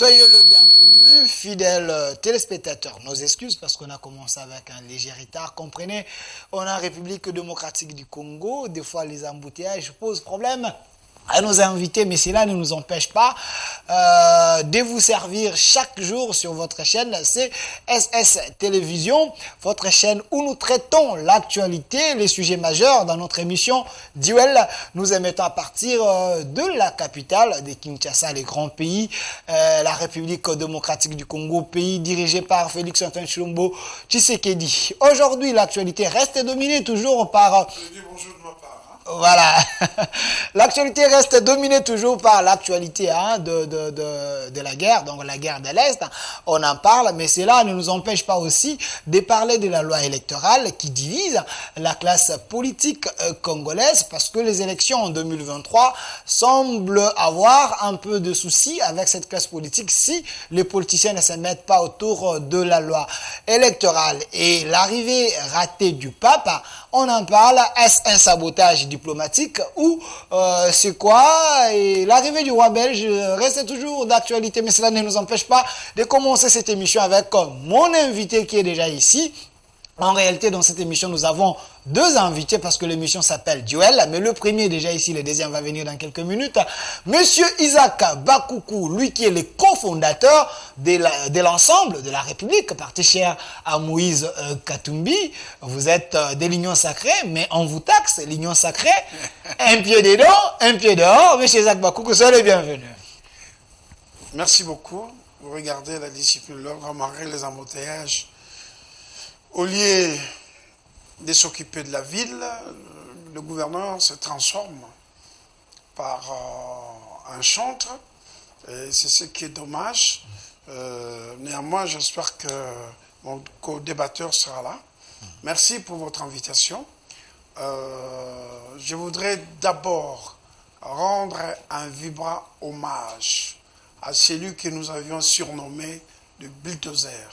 Soyez le bienvenu, fidèles téléspectateurs. Nos excuses parce qu'on a commencé avec un léger retard. Comprenez, on est en République démocratique du Congo. Des fois, les embouteillages posent problème à nos invités, mais cela ne nous empêche pas de vous servir chaque jour sur votre chaîne CSS Télévision, votre chaîne où nous traitons l'actualité, les sujets majeurs dans notre émission Duel. Nous émettons à partir de la capitale de Kinshasa, les grands pays, la République démocratique du Congo, pays dirigé par Félix Antoine Tshilombo Tshisekedi. Aujourd'hui, l'actualité reste dominée toujours par... Je dis bonjour de ma part. Voilà, l'actualité reste dominée toujours par l'actualité de la guerre, donc la guerre de l'Est, on en parle, mais cela ne nous empêche pas aussi de parler de la loi électorale qui divise la classe politique congolaise, parce que les élections en 2023 semblent avoir un peu de soucis avec cette classe politique si les politiciens ne se mettent pas autour de la loi électorale. Et l'arrivée ratée du pape, on en parle, est-ce un sabotage diplomatique ou c'est quoi? Et l'arrivée du roi belge reste toujours d'actualité, mais cela ne nous empêche pas de commencer cette émission avec mon invité qui est déjà ici. En réalité, dans cette émission, nous avons deux invités parce que l'émission s'appelle Duel, mais le premier est déjà ici, le deuxième va venir dans quelques minutes. Monsieur Isaac Bakoukou, lui qui est le cofondateur de l'ensemble de la République, parti cher à Moïse Katumbi. Vous êtes de l'Union sacrée, mais on vous taxe, l'Union sacrée, un pied dedans, un pied dehors. Monsieur Isaac Bakoukou, soyez le bienvenu. Merci beaucoup. Vous regardez la discipline, l'ordre, malgré les embouteillages. Au lieu de s'occuper de la ville, le gouverneur se transforme par un chantre. Et c'est ce qui est dommage. Néanmoins, j'espère que mon co-débatteur sera là. Merci pour votre invitation. Je voudrais d'abord rendre un vibrant hommage à celui que nous avions surnommé le bulldozer,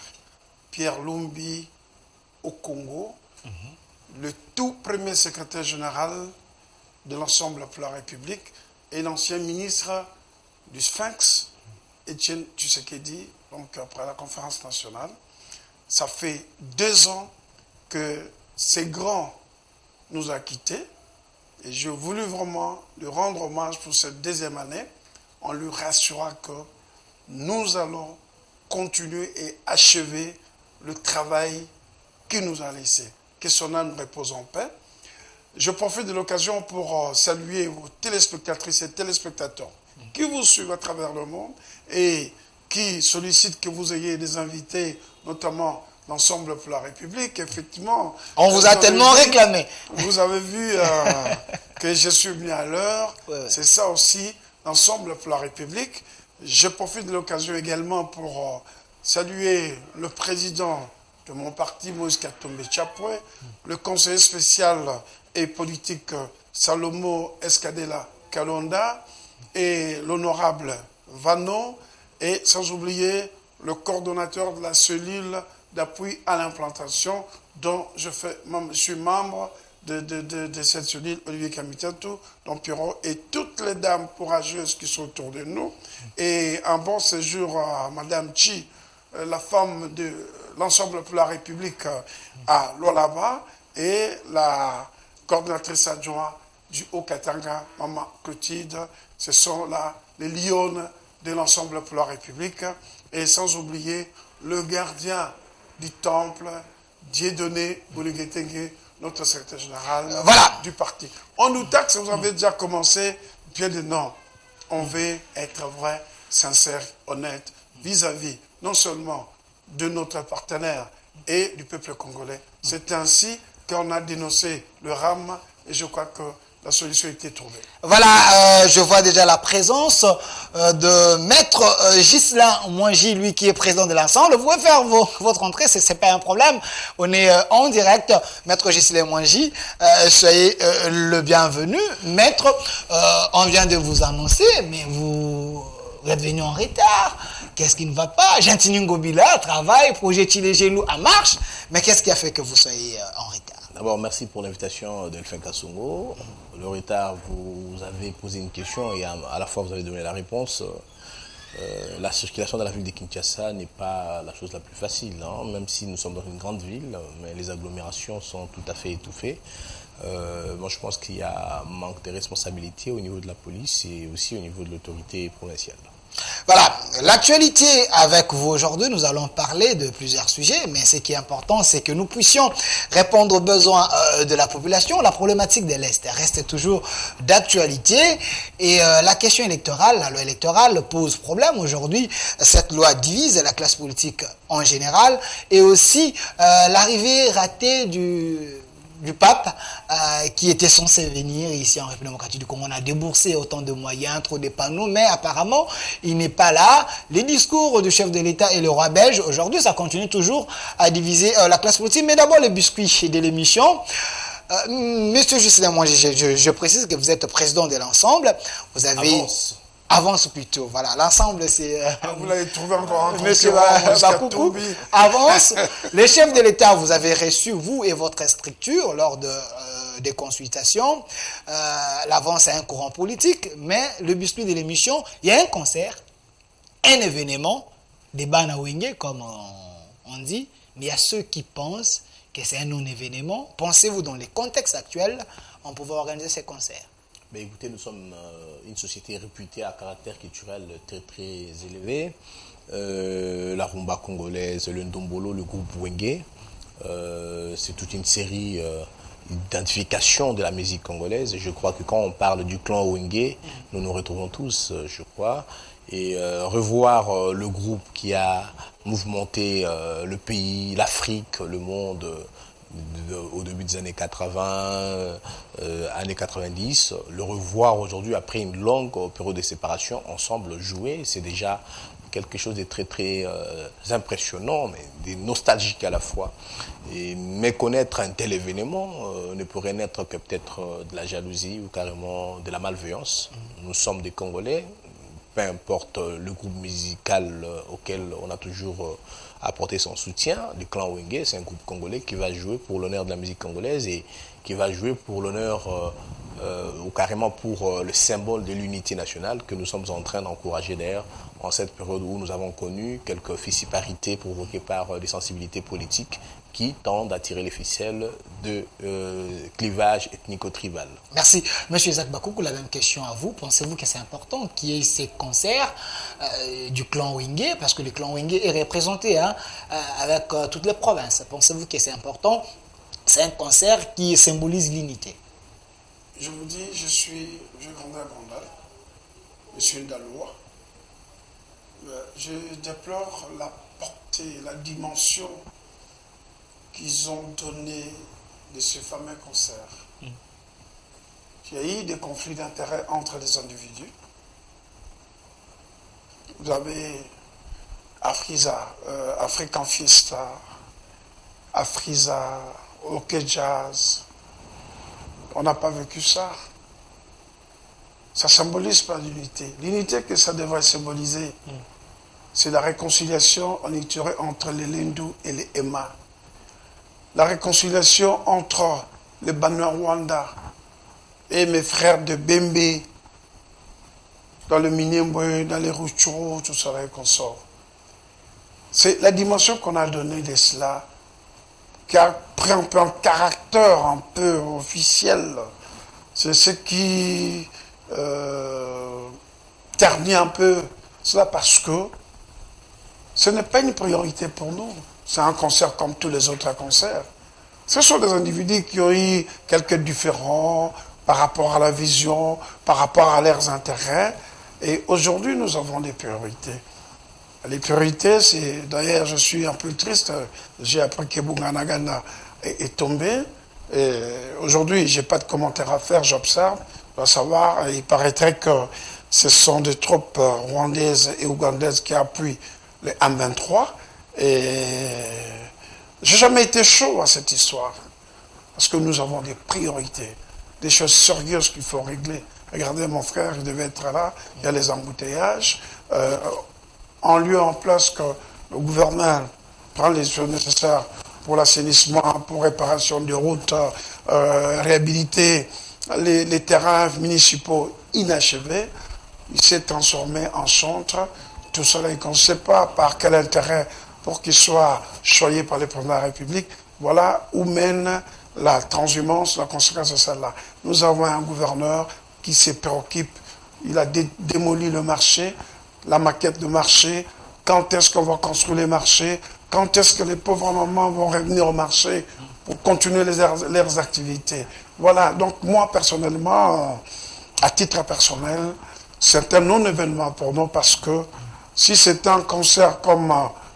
Pierre Lumbi, au Congo, le tout premier secrétaire général de l'ensemble pour la République et l'ancien ministre du Sphinx, Étienne Tshisekedi, donc après la conférence nationale. Ça fait 2 ans que ces grands nous a quittés et j'ai voulu vraiment lui rendre hommage pour cette 2e année en lui rassurant que nous allons continuer et achever le travail qui nous a laissé. Que son âme repose en paix. Je profite de l'occasion pour saluer vos téléspectatrices et téléspectateurs qui vous suivent à travers le monde et qui sollicitent que vous ayez des invités, notamment l'ensemble pour la République. Effectivement, on vous a tellement réclamé. Vous avez vu que je suis venu à l'heure. Ouais. C'est ça aussi, l'ensemble pour la République. Je profite de l'occasion également pour saluer le président de mon parti, Moïse Katumbi Chapwe, le conseiller spécial et politique Salomo Escadela Kalonda et l'honorable Vano, et sans oublier le coordonnateur de la cellule d'appui à l'implantation dont je suis membre de cette cellule, Olivier Kamitatou, donc Pierrot, et toutes les dames courageuses qui sont autour de nous. Et un bon séjour à Madame Chi, la femme de l'ensemble pour la République à Lualaba, et la coordinatrice adjointe du Haut-Katanga, Maman Clotilde. Ce sont là les lionnes de l'ensemble pour la République. Et sans oublier le gardien du temple, Dieudonné Bouligetenge, notre secrétaire général du parti. On nous taxe, vous avez déjà commencé, bien de non. On veut être vrai, sincère, honnête, vis-à-vis non seulement de notre partenaire et du peuple congolais. C'est ainsi qu'on a dénoncé le RAM et je crois que la solution a été trouvée. Voilà, je vois déjà la présence de Maître Ghislain Mwangi, lui qui est président de l'ensemble. Vous pouvez faire votre entrée, ce n'est pas un problème. On est en direct. Maître Ghislain Mwangi, soyez le bienvenu. Maître, on vient de vous annoncer, mais vous êtes venu en retard. Qu'est-ce qui ne va pas? Gentini Ngobila travaille, projet Tilegelou en marche. Mais qu'est-ce qui a fait que vous soyez en retard? D'abord, merci pour l'invitation d'Elfin Kassongo. Le retard, vous avez posé une question et à la fois vous avez donné la réponse. La circulation dans la ville de Kinshasa n'est pas la chose la plus facile, hein, même si nous sommes dans une grande ville, mais les agglomérations sont tout à fait étouffées. Moi, je pense qu'il y a un manque de responsabilité au niveau de la police et aussi au niveau de l'autorité provinciale. Voilà, l'actualité avec vous aujourd'hui, nous allons parler de plusieurs sujets, mais ce qui est important, c'est que nous puissions répondre aux besoins de la population. La problématique de l'Est reste toujours d'actualité et la question électorale, la loi électorale pose problème aujourd'hui. Cette loi divise la classe politique en général et aussi l'arrivée ratée du pape qui était censé venir ici en République démocratique du Congo. On a déboursé autant de moyens, trop de panneaux, mais apparemment, il n'est pas là. Les discours du chef de l'État et le roi belge, aujourd'hui, ça continue toujours à diviser la classe politique. Mais d'abord, les biscuits de l'émission. Monsieur Juscelin, moi, je précise que vous êtes président de l'ensemble. Vous avez... Avance plutôt, voilà. L'ensemble, c'est... vous l'avez trouvé encore un Monsieur Bakoukou, Avance. Les chefs de l'État, vous avez reçu, vous et votre structure, lors des consultations. L'Avance a un courant politique, mais le biscuit de l'émission, il y a un concert, un événement, des Banawenge, comme on dit, mais il y a ceux qui pensent que c'est un non-événement. Pensez-vous, dans les contextes actuels, on pouvait organiser ces concerts? Mais écoutez, nous sommes une société réputée à caractère culturel très très élevé. La rumba congolaise, le ndombolo, le groupe Wenge, c'est toute une série d'identification de la musique congolaise. Je crois que quand on parle du clan Wenge, nous nous retrouvons tous, je crois. Et revoir le groupe qui a mouvementé le pays, l'Afrique, le monde... au début des années 80, années 90, le revoir aujourd'hui après une longue période de séparation, ensemble jouer, c'est déjà quelque chose de très très impressionnant, mais de nostalgique à la fois. Et méconnaître un tel événement ne pourrait n'être que peut-être de la jalousie ou carrément de la malveillance. Nous sommes des Congolais, peu importe le groupe musical auquel on a toujours apporté son soutien. Le clan Wenge, c'est un groupe congolais qui va jouer pour l'honneur de la musique congolaise et qui va jouer pour l'honneur ou carrément pour le symbole de l'unité nationale que nous sommes en train d'encourager d'ailleurs en cette période où nous avons connu quelques fissiparités provoquées par des sensibilités politiques qui tendent à tirer les ficelles de clivage ethnico-tribal. Merci. Monsieur Isaac Bakoukou, la même question à vous. Pensez-vous que c'est important qu'il y ait ces concerts du clan Wenge, parce que le clan Wenge est représenté avec toutes les provinces. Pensez-vous que c'est important? C'est un concert qui symbolise l'unité. Je vous dis, je grandis à Gondal, je suis Ndalois. Je déplore la portée, la dimension qu'ils ont donné de ce fameux concert. Il y a eu des conflits d'intérêts entre les individus. Vous avez Afriza, African Fiesta, Afriza, OK Jazz. On n'a pas vécu ça. Ça ne symbolise pas l'unité. L'unité que ça devrait symboliser, c'est la réconciliation entre les Lindou et les Emma. La réconciliation entre les Banyarwanda et mes frères de Bembe, dans le Minembwe, dans les Rutshuru, tout ça, qu'on sort. C'est la dimension qu'on a donnée de cela, qui a pris un peu un caractère un peu officiel. C'est ce qui ternit un peu cela parce que ce n'est pas une priorité pour nous. C'est un concert comme tous les autres concerts. Ce sont des individus qui ont eu quelques différends par rapport à la vision, par rapport à leurs intérêts. Et aujourd'hui, nous avons des priorités. Les priorités, c'est... D'ailleurs, je suis un peu triste. J'ai appris que Bunganagana est tombé. Aujourd'hui, je n'ai pas de commentaires à faire, j'observe. Je dois savoir, il paraîtrait que ce sont des troupes rwandaises et ougandaises qui appuient les M23. Et je n'ai jamais été chaud à cette histoire. Parce que nous avons des priorités, des choses sérieuses qu'il faut régler. Regardez, mon frère, il devait être là. Il y a les embouteillages. En lieu en place que le gouvernement prend les choses nécessaires pour l'assainissement, pour réparation des routes, réhabiliter les terrains municipaux inachevés. Il s'est transformé en centre tout cela, et qu'on ne sait pas par quel intérêt pour qu'il soit choyé par le président de la République, voilà où mène la transhumance, la conséquence de celle-là. Nous avons un gouverneur qui se préoccupe, il a démoli le marché, la maquette de marché, quand est-ce qu'on va construire les marchés, quand est-ce que les pauvres mamans vont revenir au marché pour continuer leurs activités. Voilà, donc moi personnellement, à titre personnel, c'est un non-événement pour nous parce que si c'est un concert comme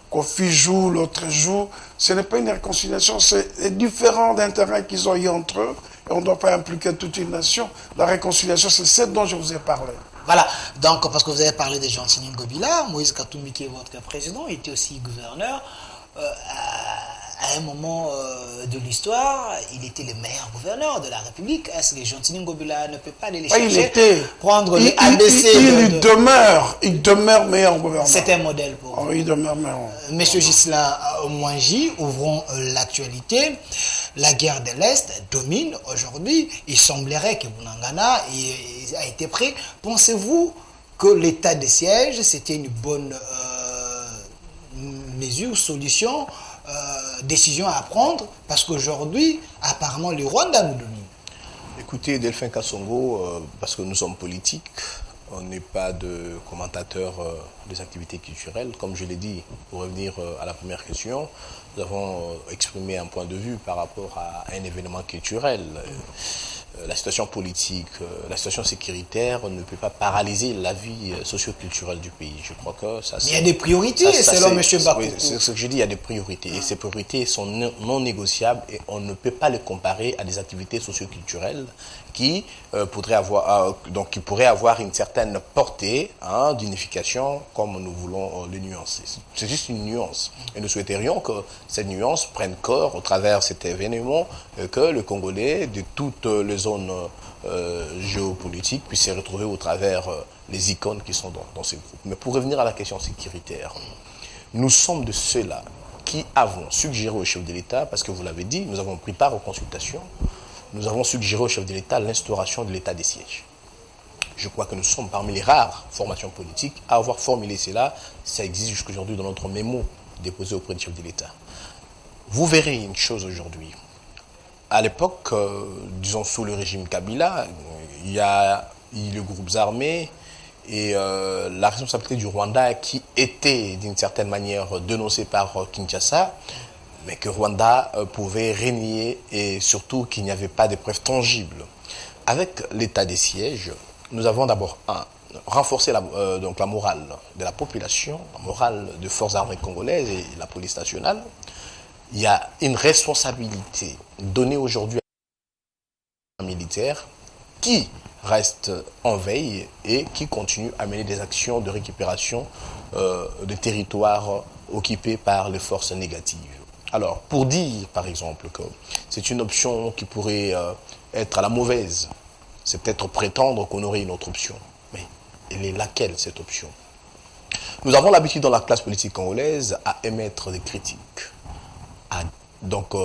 Kofi joue, l'autre joue, ce n'est pas une réconciliation, c'est différent d'intérêts qu'ils ont eu entre eux et on ne doit pas impliquer toute une nation. La réconciliation, c'est celle dont je vous ai parlé. Voilà, donc parce que vous avez parlé de Gentini Ngobila, Moïse Katumbi qui est votre président, il était aussi gouverneur. À un moment de l'histoire, il était le meilleur gouverneur de la République. Est-ce que Gentini Ngobila ne peut pas aller les chercher, prendre le ABC il demeure meilleur gouverneur. C'est un modèle pour vous. Il demeure meilleur. Monsieur Ghislain Mwangi, ouvrons l'actualité. La guerre de l'Est domine aujourd'hui. Il semblerait que Bunangana a été pris. Pensez-vous que l'état de siège, c'était une bonne mesure, solution, décision à prendre? Parce qu'aujourd'hui, apparemment, le Rwanda nous domine. Écoutez, Delphin Kassongo, parce que nous sommes politiques, on n'est pas de commentateurs des activités culturelles. Comme je l'ai dit, pour revenir à la première question, nous avons exprimé un point de vue par rapport à un événement culturel. La situation politique, la situation sécuritaire ne peut pas paralyser la vie socio-culturelle du pays. Je crois que ça... Mais il y a des priorités, selon M. Bakoukou. Oui, c'est ce que je dis, il y a des priorités. Et ces priorités sont non négociables et on ne peut pas les comparer à des activités socio-culturelles qui pourraient avoir une certaine portée d'unification comme nous voulons le nuancer. C'est juste une nuance. Et nous souhaiterions que cette nuance prenne corps au travers de cet événement, que le Congolais de toutes les zones géopolitiques puissent se retrouver au travers les icônes qui sont dans ces groupes. Mais pour revenir à la question sécuritaire, nous sommes de ceux-là qui avons suggéré au chef de l'État, parce que vous l'avez dit, nous avons pris part aux consultations, nous avons suggéré au chef de l'État l'instauration de l'état des sièges. Je crois que nous sommes parmi les rares formations politiques à avoir formulé cela. Ça existe jusqu'aujourd'hui dans notre mémo déposé auprès du chef de l'État. Vous verrez une chose aujourd'hui. À l'époque, disons sous le régime Kabila, il y a eu les groupes armés et la responsabilité du Rwanda qui était d'une certaine manière dénoncée par Kinshasa, mais que Rwanda pouvait régner et surtout qu'il n'y avait pas de preuves tangibles. Avec l'état des sièges, nous avons d'abord renforcé la morale de la population, la morale des forces armées congolaises et la police nationale. Il y a une responsabilité donnée aujourd'hui à militaires qui reste en veille et qui continue à mener des actions de récupération de territoires occupés par les forces négatives. Alors, pour dire, par exemple, que c'est une option qui pourrait être à la mauvaise, c'est peut-être prétendre qu'on aurait une autre option. Mais elle est laquelle, cette option? Nous avons l'habitude dans la classe politique congolaise à émettre des critiques, à donc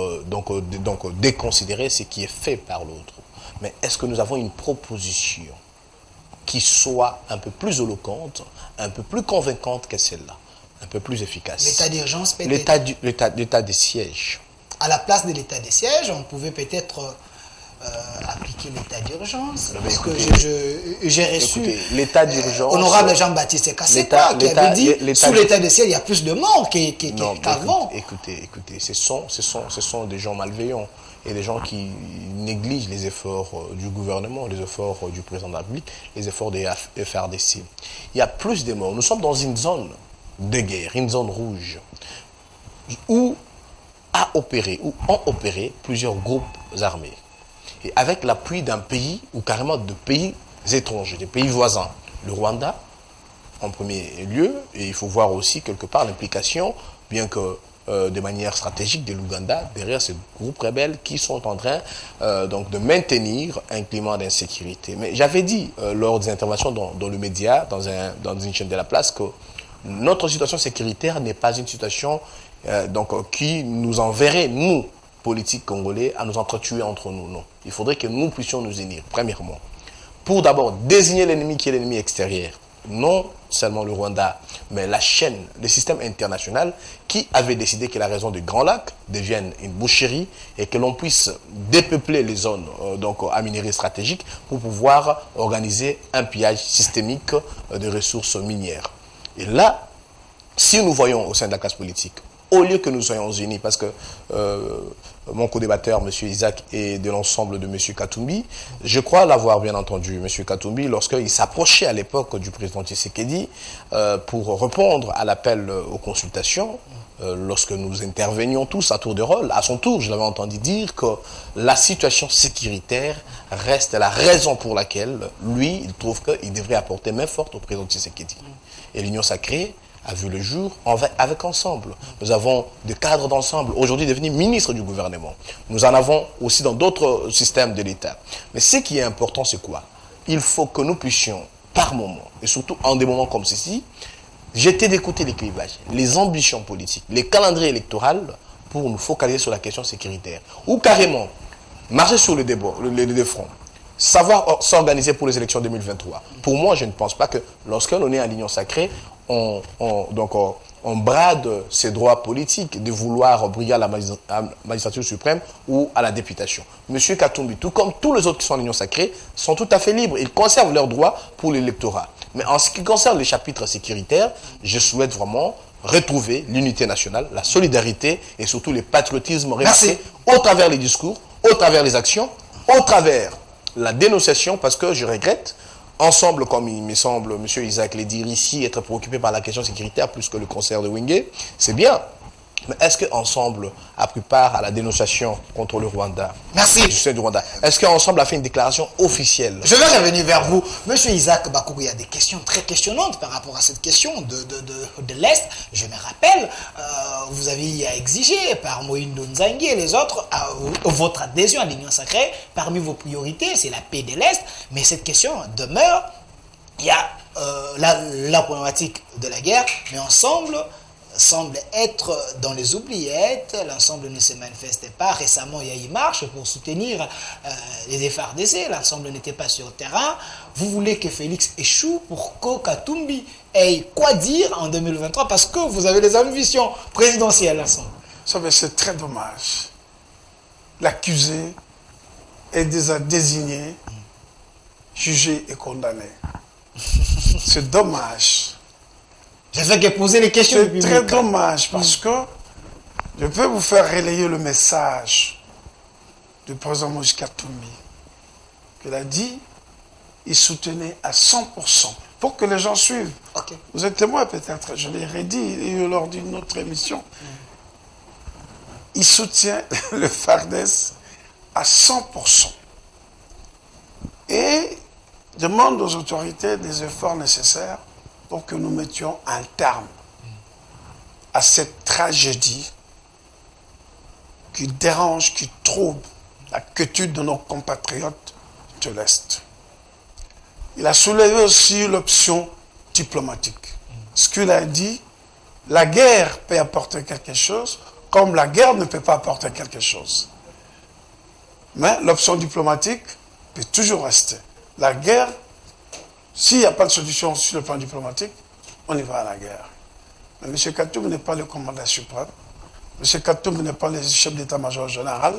déconsidérer ce qui est fait par l'autre. Mais est-ce que nous avons une proposition qui soit un peu plus éloquente, un peu plus convaincante que celle-là, un peu plus efficace? L'état d'urgence peut-être. L'état des sièges. À la place de l'état des sièges, on pouvait peut-être appliquer l'état d'urgence. Parce que j'ai reçu l'état d'urgence. Honorable Jean-Baptiste Kaseka qui avait dit sous l'état des sièges, il y a plus de morts qu'avant. Écoutez, ce sont des gens malveillants et des gens qui négligent les efforts du gouvernement, les efforts du président de la République, les efforts des FRDC. Il y a plus de morts. Nous sommes dans une zone de guerre, une zone rouge, où ont opéré plusieurs groupes armés. Et avec l'appui d'un pays, ou carrément de pays étrangers, des pays voisins. Le Rwanda, en premier lieu, et il faut voir aussi quelque part l'implication, bien que de manière stratégique, de l'Ouganda, derrière ces groupes rebelles qui sont en train donc de maintenir un climat d'insécurité. Mais j'avais dit lors des interventions dans le média, dans une chaîne de la place, que notre situation sécuritaire n'est pas une situation qui nous enverrait, nous, politiques congolais, à nous entretuer entre nous. Non. Il faudrait que nous puissions nous unir, premièrement, pour d'abord désigner l'ennemi qui est l'ennemi extérieur, non seulement le Rwanda, mais la chaîne, le système international qui avait décidé que la région du Grand Lac devienne une boucherie et que l'on puisse dépeupler les zones à minerais stratégiques pour pouvoir organiser un pillage systémique de ressources minières. Et là, si nous voyons au sein de la classe politique, au lieu que nous soyons unis, parce que mon co-débatteur, M. Isaac, et de l'ensemble de M. Katumbi, je crois l'avoir bien entendu, M. Katumbi, lorsqu'il s'approchait à l'époque du président Tshisekedi pour répondre à l'appel aux consultations, lorsque nous intervenions tous à tour de rôle, à son tour, je l'avais entendu dire que la situation sécuritaire reste la raison pour laquelle, lui, il trouve qu'il devrait apporter main forte au président Tshisekedi. Et l'Union sacrée a vu le jour avec Ensemble. Nous avons des cadres d'Ensemble, aujourd'hui devenus ministres du gouvernement. Nous en avons aussi dans d'autres systèmes de l'État. Mais ce qui est important, c'est quoi? Il faut que nous puissions, par moment, et surtout en des moments comme ceci, jeter de côté les clivages, les ambitions politiques, les calendriers électoraux pour nous focaliser sur la question sécuritaire. Ou carrément, marcher sur le deux fronts. Savoir s'organiser pour les élections 2023. Pour moi, je ne pense pas que lorsqu'on est à l'Union sacrée, on brade ses droits politiques de vouloir briguer à la magistrature suprême ou à la députation. Monsieur Katumbi, tout comme tous les autres qui sont en Union sacrée, sont tout à fait libres. Ils conservent leurs droits pour l'électorat. Mais en ce qui concerne les chapitres sécuritaires, je souhaite vraiment retrouver l'unité nationale, la solidarité et surtout le patriotisme remarqué au travers les discours, au travers les actions, au travers la dénonciation, parce que je regrette, Ensemble, comme il me semble, M. Isaac l'a dit ici, être préoccupé par la question sécuritaire plus que le concert de Wenge, c'est bien. Mais est-ce qu'Ensemble a pris part à la dénonciation contre le Rwanda? Merci. Du sein du Rwanda. Est-ce qu'Ensemble a fait une déclaration officielle? Je vais revenir vers vous. Monsieur Isaac Bakourou, il y a des questions très questionnantes par rapport à cette question de l'Est. Je me rappelle, vous aviez exigé par Moïndo Nzangi et les autres votre adhésion à l'Union sacrée. Parmi vos priorités, c'est la paix de l'Est. Mais cette question demeure. Il y a la problématique de la guerre, mais Ensemble semble être dans les oubliettes. L'Ensemble ne se manifestait pas. Récemment, il y a eu une marche pour soutenir les FARDC. L'Ensemble n'était pas sur le terrain. Vous voulez que Félix échoue pour que Katumbi ait quoi dire en 2023 parce que vous avez des ambitions présidentielles ensemble. Ça, c'est très dommage. L'accusé est déjà désigné, jugé et condamné. C'est dommage. Je fais que poser les questions. C'est très dommage parce que je peux vous faire relayer le message du président Moïse Katumbi. Il a dit, il soutenait à 100% pour que les gens suivent. Okay. Vous êtes témoin peut-être, je l'ai redit lors d'une autre émission. Il soutient le FARDC à 100%. Et demande aux autorités des efforts nécessaires pour que nous mettions un terme à cette tragédie qui dérange, qui trouble la quiétude de nos compatriotes de l'Est. Il a soulevé aussi l'option diplomatique. Ce qu'il a dit, la guerre peut apporter quelque chose, comme la guerre ne peut pas apporter quelque chose. Mais l'option diplomatique peut toujours rester. La guerre, s'il n'y a pas de solution sur le plan diplomatique, on y va à la guerre. Mais M. Katumbi n'est pas le commandant suprême. M. Katumbi n'est pas le chef d'état-major général.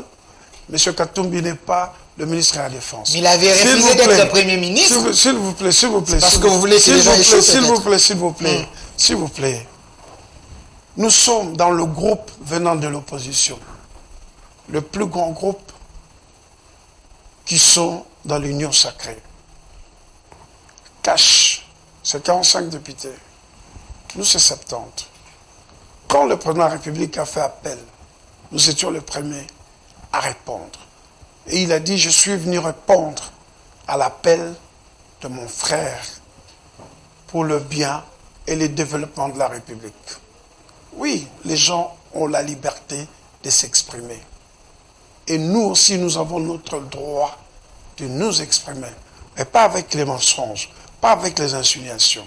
M. Katumbi n'est pas le ministre de la Défense. Mais il avait refusé d'être Premier ministre. S'il vous plaît, s'il vous plaît. Parce que vous voulez que les gens échouent, s'il vous plaît, s'il vous plaît, s'il vous plaît. Nous sommes dans le groupe venant de l'opposition. Le plus grand groupe qui sont dans l'Union sacrée. Cash, c'est 45 députés. Nous, c'est 70. Quand le président de la République a fait appel, nous étions les premiers à répondre. Et il a dit, je suis venu répondre à l'appel de mon frère pour le bien et le développement de la République. Oui, les gens ont la liberté de s'exprimer. Et nous aussi, nous avons notre droit de nous exprimer. Mais pas avec les mensonges, pas avec les insinuations.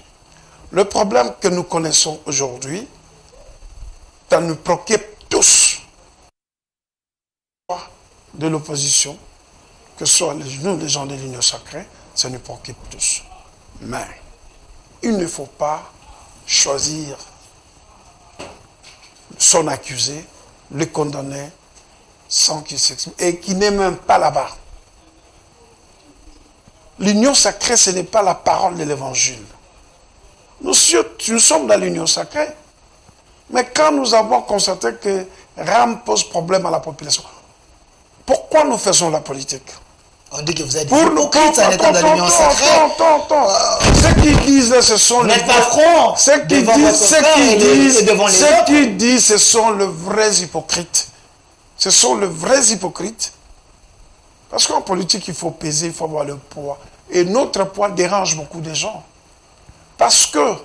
Le problème que nous connaissons aujourd'hui, ça nous préoccupe tous de l'opposition, que ce soit nous, les gens de l'Union sacrée, ça nous préoccupe tous. Mais il ne faut pas choisir son accusé, le condamner sans qu'il s'exprime et qui n'est même pas là-bas. L'union sacrée, ce n'est pas la parole de l'évangile. Nous sommes dans l'union sacrée. Mais quand nous avons constaté que RAM pose problème à la population, pourquoi nous faisons la politique? On dit que vous êtes hypocrite en étant dans l'union sacrée. Ceux qui disent, ce sont les vrais. Ceux qui disent, ce sont les vrais hypocrites. Ce sont les vrais hypocrites. Parce qu'en politique, il faut peser, il faut avoir le poids. Et notre poids dérange beaucoup de gens. Parce que,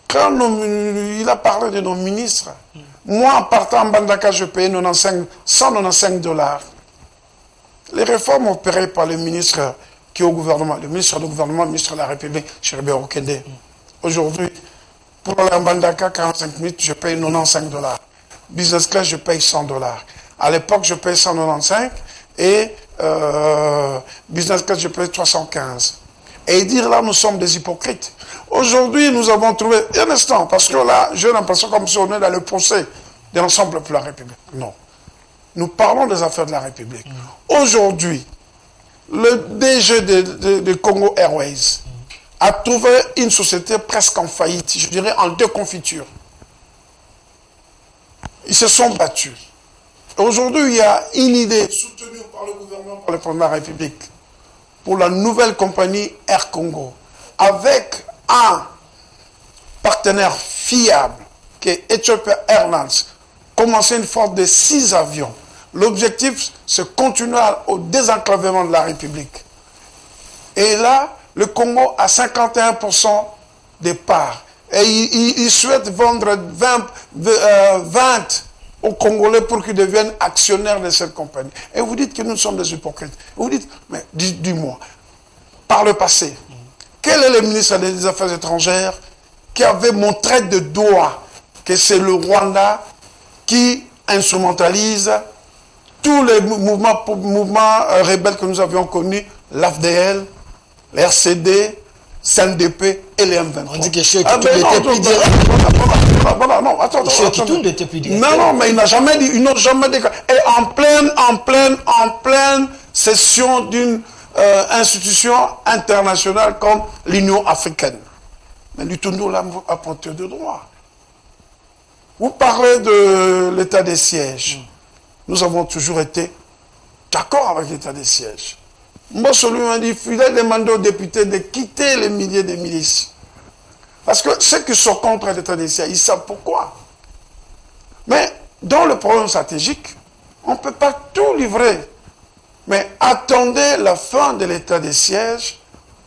quand il a parlé de nos ministres, moi, en partant en Bandaka, je payais 195 $. Les réformes opérées par le ministre qui est au gouvernement, le ministre du gouvernement, le ministre de la République, Chéribé Okende. Aujourd'hui, pour aller en Bandaka, 45 minutes, je paye 95 $. Business class, je paye 100 $. À l'époque, je paye 195 et business class, je paye 315. Et dire là, nous sommes des hypocrites. Aujourd'hui, nous avons trouvé, un instant, parce que là, j'ai l'impression comme si on est dans le procès de l'ensemble pour la République. Non. Nous parlons des affaires de la République. Aujourd'hui, le DG de Congo Airways a trouvé une société presque en faillite, je dirais en déconfiture. Ils se sont battus. Aujourd'hui, il y a une idée soutenue par le gouvernement, par le président de la République, pour la nouvelle compagnie Air Congo, avec un partenaire fiable, qui est Ethiopia Airlines, commencer une flotte de 6 avions. L'objectif, c'est continuer au désenclavement de la République. Et là, le Congo a 51% des parts. Et il souhaite vendre 20 aux Congolais pour qu'ils deviennent actionnaires de cette compagnie. Et vous dites que nous sommes des hypocrites. Vous dites, mais dis-moi, par le passé, quel est le ministre des Affaires étrangères qui avait montré de doigt que c'est le Rwanda qui instrumentalise tous les mouvements rebelles que nous avions connus, l'AFDL, l'RCD, CNDP et les M23. On dit que Cheikh Kitoun était plus direct. Non, attends. Cheikh Kitoun était plus direct. Non, mais ils n'ont jamais dit. Et en pleine session d'une institution internationale comme l'Union africaine. Mais du tout, nous l'avons apporté de droit. Vous parlez de l'état des sièges. Nous avons toujours été d'accord avec l'état des sièges. Moi, celui m'a dit, il a demandé aux députés de quitter les milliers de milices. Parce que ceux qui sont contre l'état des sièges, ils savent pourquoi. Mais dans le programme stratégique, on ne peut pas tout livrer. Mais attendez la fin de l'état des sièges.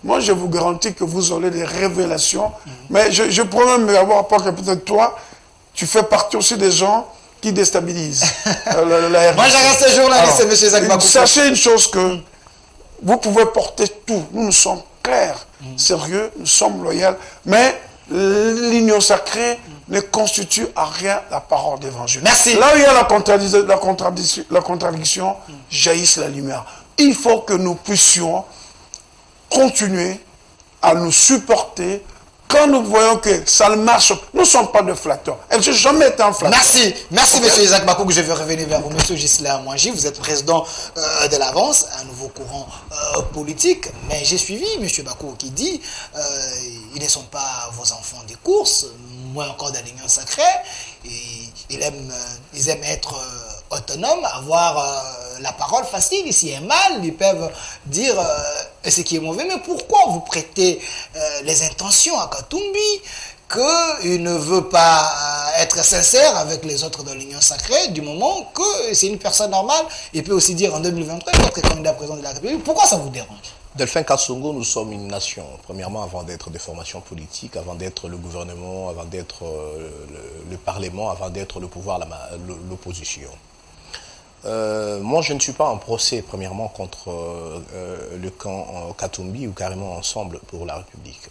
Moi, je vous garantis que vous aurez des révélations. Mais je pourrais même avoir peur que peut-être toi, tu fais partie aussi des gens qui déstabilisent la RDC. Moi, je reste journaliste, M. Isaac Bakoukou. Sachez une chose que vous pouvez porter tout. Nous sommes clairs, sérieux, nous sommes loyaux. Mais l'union sacrée ne constitue à rien la parole d'évangile. Merci. Là où il y a la contradiction, jaillisse la lumière. Il faut que nous puissions continuer à nous supporter. Quand nous voyons que ça ne marche, nous ne sommes pas de flatteurs. Elle n'a jamais été un flatteur. Merci okay. M. Isaac Bakoukou. Je vais revenir vers vous. M. Ghislain Mwangi, vous êtes président de l'Avance, un nouveau courant politique. Mais j'ai suivi M. Bakoukou qui dit ils ne sont pas vos enfants des courses, moins encore de l'union sacrée. Ils aiment être autonomes, avoir la parole facile. Ici est mal, ils peuvent dire ce qui est mauvais. Mais pourquoi vous prêtez les intentions à Katumbi qu'il ne veut pas être sincère avec les autres de l'Union sacrée, du moment que c'est une personne normale? Il peut aussi dire en 2023 être candidat président de la République. Pourquoi ça vous dérange? Delphin Kassongo, nous sommes une nation, premièrement, avant d'être des formations politiques, avant d'être le gouvernement, avant d'être le Parlement, avant d'être le pouvoir, l'opposition. Moi, je ne suis pas en procès, premièrement, contre le camp Katumbi ou carrément ensemble pour la République.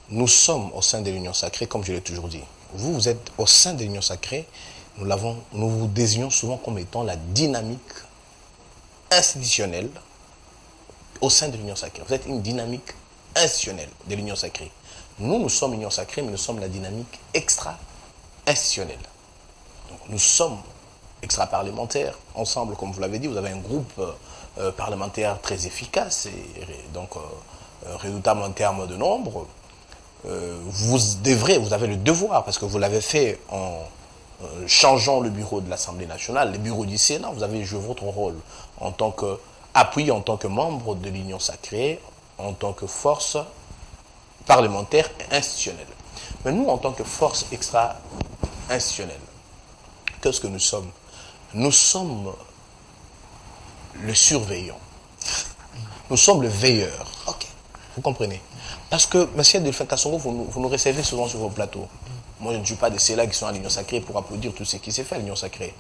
Nous sommes au sein de l'Union sacrée, comme je l'ai toujours dit. Vous êtes au sein de l'Union sacrée, nous vous désignons souvent comme étant la dynamique institutionnelle au sein de l'Union sacrée. Vous êtes une dynamique institutionnelle de l'Union sacrée. Nous, nous sommes l'Union sacrée, mais nous sommes la dynamique extra-institutionnelle. Donc, nous sommes extra-parlementaires. Ensemble, comme vous l'avez dit, vous avez un groupe parlementaire très efficace et donc redoutable en termes de nombre. Vous avez le devoir, parce que vous l'avez fait en changeant le bureau de l'Assemblée nationale, le bureau du Sénat, vous avez joué votre rôle en tant qu'appui, en tant que membre de l'Union sacrée, en tant que force parlementaire et institutionnelle. Mais nous, en tant que force extra-institutionnelle, qu'est-ce que nous sommes? Nous sommes le surveillant. Nous sommes le veilleur. Ok. Vous comprenez? Parce que, M. Delphin Kassongo, vous nous recevez souvent sur vos plateaux. Moi, je ne suis pas de ceux-là qui sont à l'Union sacrée pour applaudir tout ce qui s'est fait à l'Union sacrée.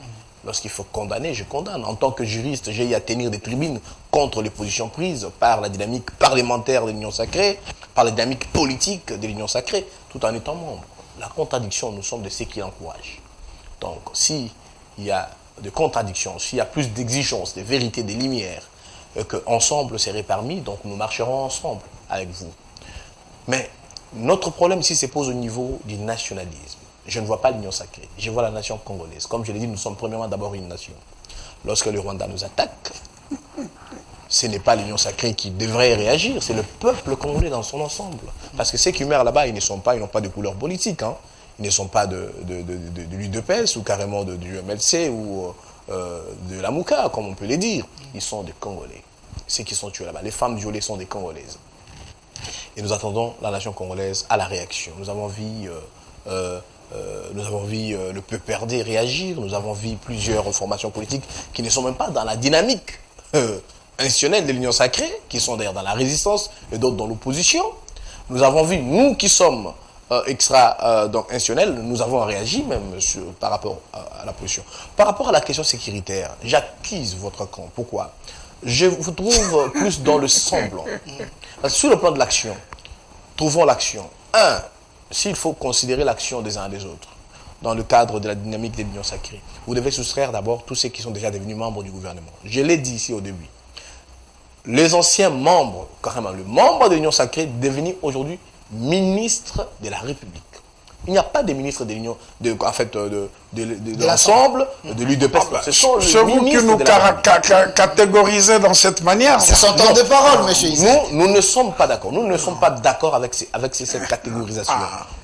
Lorsqu'il faut condamner, je condamne. En tant que juriste, j'ai eu à tenir des tribunes contre les positions prises par la dynamique parlementaire de l'Union sacrée, par la dynamique politique de l'Union sacrée, tout en étant membre. La contradiction, nous sommes de ceux qui l'encouragent. Donc, s'il y a de contradictions, s'il y a plus d'exigences, de vérité, de lumière, qu'ensemble serait parmi, donc nous marcherons ensemble avec vous. Mais notre problème ici se pose au niveau du nationalisme. Je ne vois pas l'Union sacrée, je vois la nation congolaise. Comme je l'ai dit, nous sommes premièrement d'abord une nation. Lorsque le Rwanda nous attaque, ce n'est pas l'Union sacrée qui devrait réagir, c'est le peuple congolais dans son ensemble. Parce que ceux qui meurent là-bas, ils n'ont pas de couleur politique. Hein. Ils ne sont pas de l'UDPS ou carrément du MLC ou de la Mouka, comme on peut les dire. Ils sont des Congolais. Ceux qui sont tués là-bas. Les femmes violées sont des Congolaises. Et nous attendons la nation congolaise à la réaction. Nous avons vu le PPRD réagir. Nous avons vu plusieurs formations politiques qui ne sont même pas dans la dynamique institutionnelle de l'Union sacrée, qui sont d'ailleurs dans la résistance et d'autres dans l'opposition. Nous avons vu, nous qui sommes donc institutionnels, nous avons réagi même par rapport à la position. Par rapport à la question sécuritaire, j'accuse votre camp. Pourquoi? Je vous trouve plus dans le semblant. Parce que sur le plan de l'action, trouvons l'action. S'il faut considérer l'action des uns et des autres, dans le cadre de la dynamique de l'Union sacrée, vous devez soustraire d'abord tous ceux qui sont déjà devenus membres du gouvernement. Je l'ai dit ici au début. Les anciens membres, carrément, le membre de l'Union sacrée, devenu aujourd'hui ministre de la République. Il n'y a pas de ministre de l'Union, de l'ensemble, de l'UDPS. C'est vous qui nous catégorisez dans cette manière. C'est son temps de parole, monsieur Isaac. Nous ne sommes pas d'accord. Nous ne sommes pas d'accord avec cette catégorisation.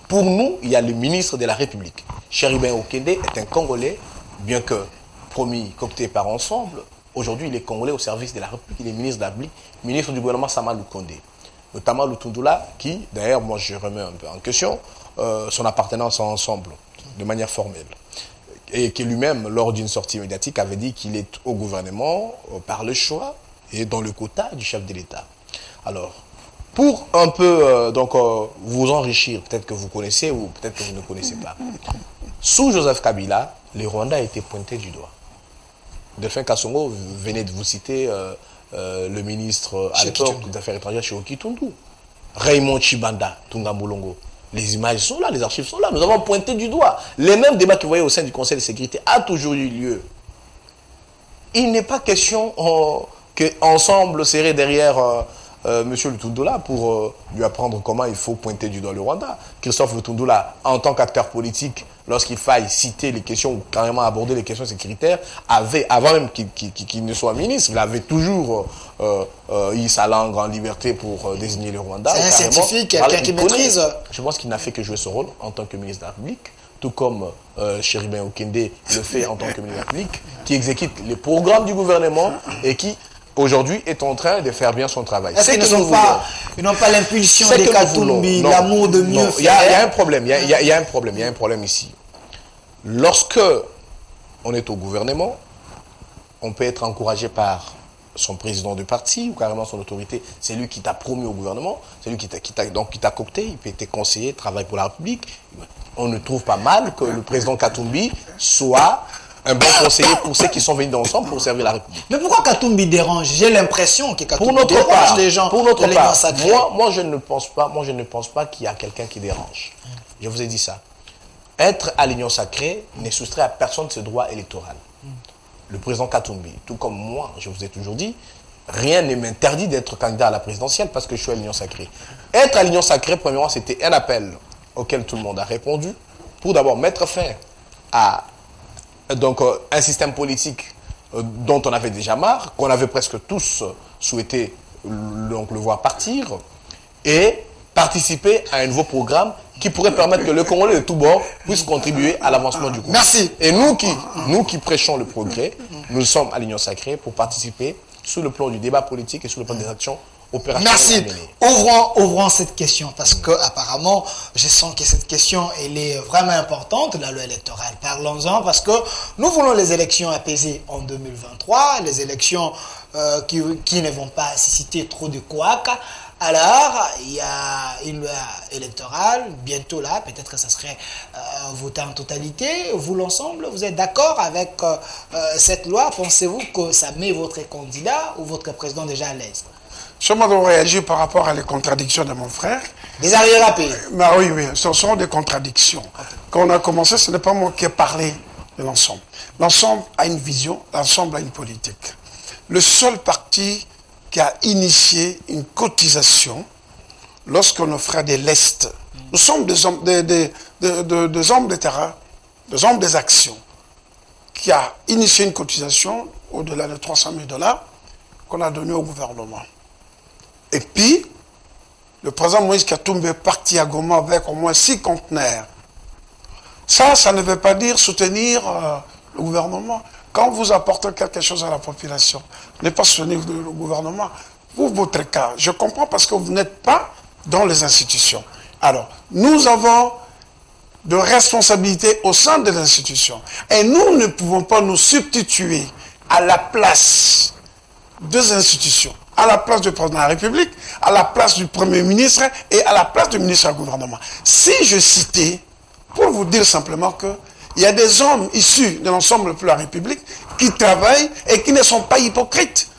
Pour nous, il y a le ministre de la République. Chéribin Okende est un Congolais, bien que promis, coopté par ensemble. Aujourd'hui, il est Congolais au service de la République. Il est ministre de la République, ministre du gouvernement Sama Lukonde. Notamment Lutundula, qui, d'ailleurs, moi je remets un peu en question, son appartenance à Ensemble, de manière formelle. Et qui lui-même, lors d'une sortie médiatique, avait dit qu'il est au gouvernement par le choix et dans le quota du chef de l'État. Alors, pour un peu vous enrichir, peut-être que vous connaissez ou peut-être que vous ne connaissez pas, sous Joseph Kabila, le Rwanda a été pointé du doigt. Delphin Kassongo venait de vous citer le ministre à l'époque des Affaires étrangères chez Okitundu. Raymond Chibanda, Tunga Mulongo. Les images sont là, les archives sont là. Nous avons pointé du doigt. Les mêmes débats que vous voyez au sein du Conseil de sécurité a toujours eu lieu. Il n'est pas question qu'ensemble serait derrière M. Lutundula pour lui apprendre comment il faut pointer du doigt le Rwanda. Christophe Lutundula, en tant qu'acteur politique, lorsqu'il faille citer les questions ou carrément aborder les questions sécuritaires, avant même qu'il ne soit ministre, il avait toujours eu sa langue en liberté pour désigner le Rwanda. C'est un scientifique, quelqu'un qui maîtrise. Je pense qu'il n'a fait que jouer ce rôle en tant que ministre de la République, tout comme Chéribin Okende le fait en tant que ministre de la République, qui exécute les programmes du gouvernement et qui aujourd'hui est en train de faire bien son travail. Est-ce qu'ils n'ont pas l'impulsion des Katumbi, l'amour de mieux faire? Il y a un problème, il y a un problème ici. Lorsque on est au gouvernement, on peut être encouragé par son président de parti ou carrément son autorité. C'est lui qui t'a promu au gouvernement, c'est lui qui t'a coopté, il peut être conseiller, travaille pour la République. On ne trouve pas mal que le président Katumbi soit un bon conseiller pour ceux qui sont venus ensemble pour servir la République. Mais pourquoi Katumbi dérange? J'ai l'impression que Katumbi dérange les gens. Pour notre part, moi je ne pense pas qu'il y a quelqu'un qui dérange. Je vous ai dit ça. Être à l'Union sacrée n'est soustrait à personne de ce droit électoral. Le président Katumbi, tout comme moi, je vous ai toujours dit, rien ne m'interdit d'être candidat à la présidentielle parce que je suis à l'Union sacrée. Être à l'Union Sacrée, premièrement, c'était un appel auquel tout le monde a répondu pour d'abord mettre fin à un système politique dont on avait déjà marre, qu'on avait presque tous souhaité le voir partir, et participer à un nouveau programme qui pourrait permettre que le Congolais de tous bords puisse contribuer à l'avancement du groupe. Merci. Et nous qui prêchons le progrès, nous sommes à l'Union Sacrée pour participer sur le plan du débat politique et sur le plan des actions opérationnelles. Merci. Ouvrons cette question parce que apparemment, je sens que cette question, elle est vraiment importante, la loi électorale. Parlons-en parce que nous voulons les élections apaisées en 2023, les élections qui ne vont pas susciter trop de couacs. Alors, il y a une loi électorale, bientôt là, peut-être que ça serait voté en totalité. Vous, l'ensemble, vous êtes d'accord avec cette loi? Pensez-vous que ça met votre candidat ou votre président déjà à l'aise? Je dois réagir par rapport à les contradictions de mon frère. Des arrières à payer. Bah oui, ce sont des contradictions. Quand on a commencé, ce n'est pas moi qui ai parlé de l'ensemble. L'ensemble a une vision, l'ensemble a une politique. Le seul parti qui a initié une cotisation lorsque nos frères de l'Est, nous sommes des hommes, des hommes de terrain, des hommes des actions, qui a initié une cotisation au-delà de 300 000 $ qu'on a donné au gouvernement. Et puis, le président Moïse Katumbi est parti à Goma avec au moins 6 conteneurs. Ça ne veut pas dire soutenir le gouvernement. Quand vous apportez quelque chose à la population, ne pas soutenir le gouvernement. Vous, votre cas, je comprends parce que vous n'êtes pas dans les institutions. Alors, nous avons de responsabilités au sein de l'institution. Et nous ne pouvons pas nous substituer à la place des institutions, à la place du président de la République, à la place du Premier ministre et à la place du ministre du gouvernement. Si je citais, pour vous dire simplement que il y a des hommes issus de l'ensemble de la République qui travaillent et qui ne sont pas hypocrites.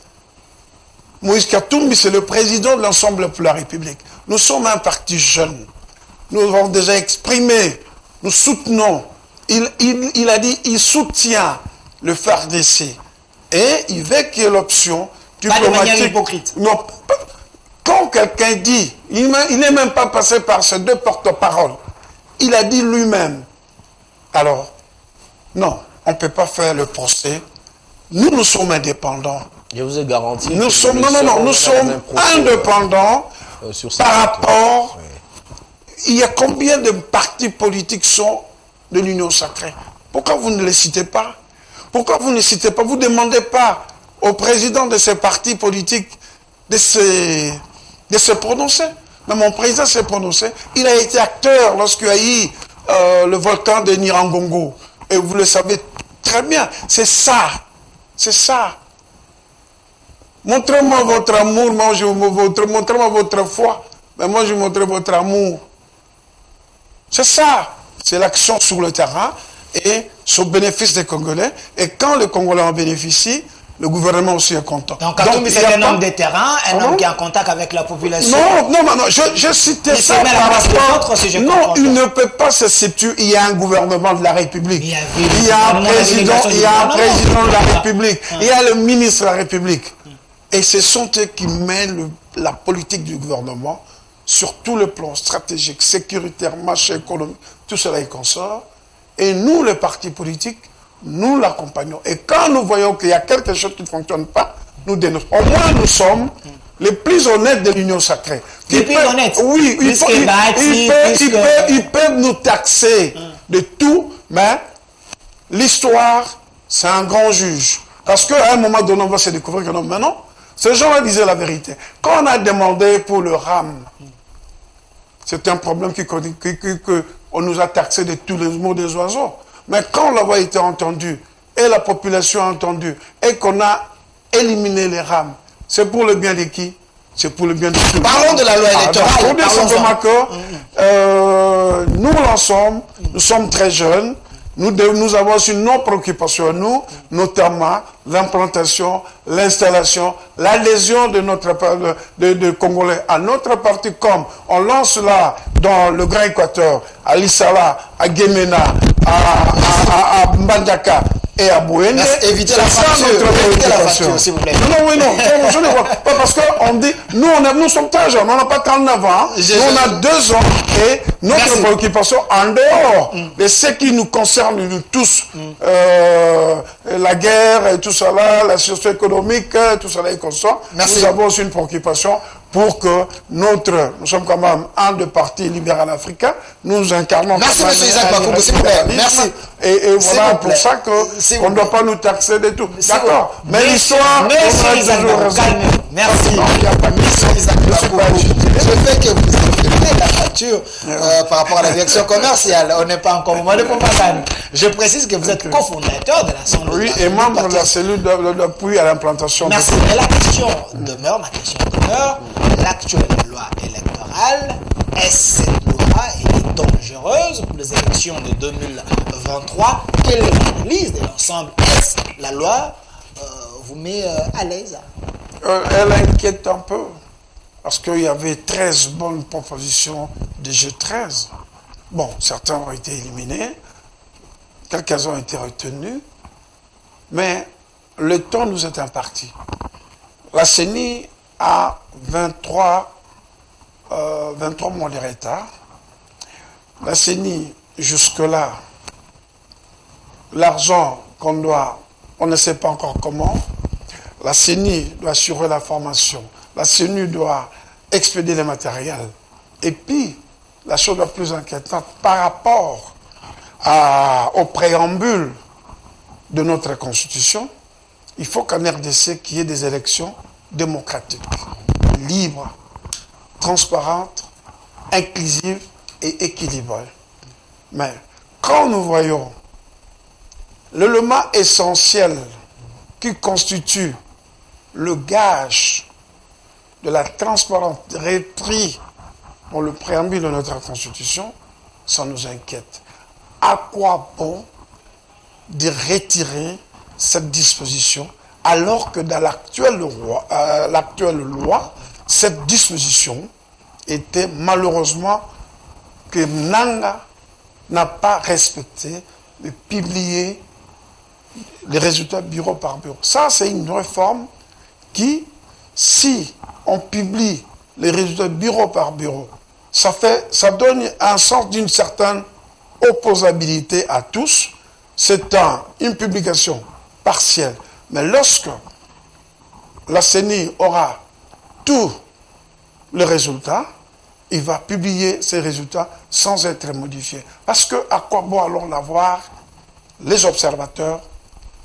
Moïse Katumbi, c'est le président de l'ensemble de la République. Nous sommes un parti jeune. Nous avons déjà exprimé, nous soutenons. Il a dit, il soutient le FARDC. Et il veut qu'il y ait l'option diplomatique. Pas de manière hypocrite. Non, quand quelqu'un dit, il n'est même pas passé par ces deux porte-paroles. Il a dit lui-même. Alors, non, on ne peut pas faire le procès. Nous sommes indépendants. Je vous ai garanti. Nous sommes, nous sommes indépendants par rapport. Oui. Il y a combien de partis politiques sont de l'Union Sacrée? Pourquoi vous ne les citez pas? Pourquoi vous ne citez pas? Vous ne demandez pas au président de ces partis politiques de se prononcer. Mais mon président s'est prononcé. Il a été acteur lorsqu'il y a eu le volcan de Nirangongo. Et vous le savez très bien. C'est ça. C'est ça. Montrez-moi votre amour, montrez-moi votre foi. Mais moi, je montre votre amour. C'est ça. C'est l'action sur le terrain et sur le bénéfice des Congolais. Et quand les Congolais en bénéficient, le gouvernement aussi est content. Donc, c'est un homme de terrain, un homme qui est en contact avec la population. Non, je citais ça par rapport... Non, il ne peut pas se situer. Il y a un gouvernement de la République. Il y a un président de la République. Il y a le ministre de la République. Et ce sont eux qui mènent la politique du gouvernement sur tout le plan stratégique, sécuritaire, marché économique, tout cela est consort. Et nous, les partis politiques, nous l'accompagnons. Et quand nous voyons qu'il y a quelque chose qui ne fonctionne pas, nous dénonçons. Au moins, nous sommes les plus honnêtes de l'Union Sacrée. Les plus honnêtes. Oui, ils peuvent nous taxer de tout, mais l'histoire, c'est un grand juge. Parce qu'à un moment donné, on va se découvrir que non, mais non, ces gens-là disaient la vérité. Quand on a demandé pour le RAM, c'est un problème qu'on nous a taxé de tous les mots des oiseaux. Mais quand la voix a été entendue, et la population a entendu, et qu'on a éliminé les rames, c'est pour le bien de qui? C'est pour le bien de tout. Parlons de la loi électorale. Pour dire simplement que nous, l'ensemble, nous sommes très jeunes, nous avons aussi nos préoccupations, nous, notamment l'implantation, l'installation, l'adhésion de notre de Congolais à notre parti, comme on lance là dans le Grand Équateur, à Lissala, à Guémena, à Mbandaka, et à Bouéné. Évitez la facture, s'il vous plaît. Non, je ne vois pas parce qu'on dit, nous sommes très jeunes, on n'a pas 39 ans, on a 2 ans et notre préoccupation en dehors de ce qui nous concerne nous tous, la guerre et tout ça là, la situation économique, tout ça là est constant. Nous avons aussi une préoccupation pour que nous sommes quand même un des partis libéral africains, nous incarnons... Merci, M. Isaac Bakoubou, s'il vous plaît. Merci. Et voilà pour ça qu'on ne doit pas nous taxer de tout. D'accord. Mais l'histoire... Merci, Isaac Bakoubou. Merci. Monsieur Isaac Bakoubou. Le fait que vous avez la facture par rapport à la direction commerciale, on n'est pas encore au moment de propagande. Je précise que vous êtes cofondateur de l'Assemblée. Oui, et membre de la cellule d'appui à l'implantation. Merci. Mais la question demeure, l'actuelle loi électorale, est-ce cette loi est dangereuse pour les élections de 2023? Quelle est l'analyse de l'ensemble? Est-ce la loi vous met à l'aise? Elle inquiète un peu, parce qu'il y avait 13 bonnes propositions de G13. Bon, certains ont été éliminés, quelques-uns ont été retenus, mais le temps nous est imparti. La CENI a 23 mois de retard. La CENI, jusque-là, l'argent qu'on doit, on ne sait pas encore comment. La CENI doit assurer la formation. La CENI doit expédier les matériels. Et puis, la chose la plus inquiétante, par rapport au préambule de notre Constitution, il faut qu'en RDC, qu'il y ait des élections démocratique, libre, transparente, inclusive et équilibrée. Mais quand nous voyons l'élément essentiel qui constitue le gage de la transparence repris dans le préambule de notre Constitution, ça nous inquiète. À quoi bon de retirer cette disposition alors que dans l'actuelle loi, cette disposition était malheureusement que Nanga n'a pas respecté de publier les résultats bureau par bureau. Ça, c'est une réforme qui, si on publie les résultats bureau par bureau, ça donne un sens d'une certaine opposabilité à tous. C'est une publication partielle. Mais lorsque la CENI aura tous les résultats, il va publier ces résultats sans être modifiés. Parce que à quoi bon alors l'avoir les observateurs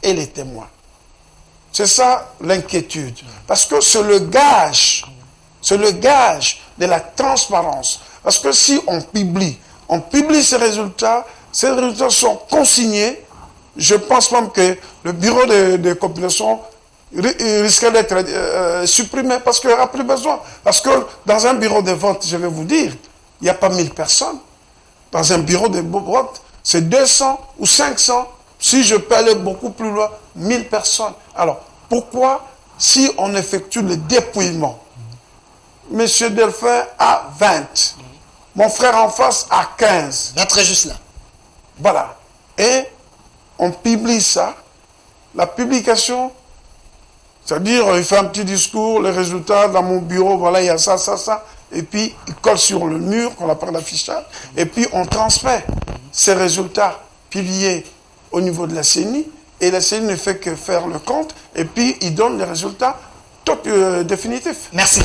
et les témoins? C'est ça l'inquiétude. Parce que c'est le gage de la transparence. Parce que si on publie ces résultats sont consignés. Je pense même que le bureau de compilation risquait d'être supprimé parce qu'il n'y aura plus besoin. Parce que dans un bureau de vote, je vais vous dire, il n'y a pas 1000 personnes. Dans un bureau de vote, c'est 200 ou 500. Si je peux aller beaucoup plus loin, 1000 personnes. Alors, pourquoi, si on effectue le dépouillement, M. Delphin a 20, mon frère en face a 15. Maître juste là. Voilà. Et on publie ça. La publication, c'est-à-dire, il fait un petit discours, les résultats dans mon bureau, voilà, il y a ça, ça, ça. Et puis, il colle sur le mur, qu'on appelle l'affichage. Et puis, on transmet ces résultats publiés au niveau de la CENI. Et la CENI ne fait que faire le compte. Et puis, il donne les résultats définitifs. Merci.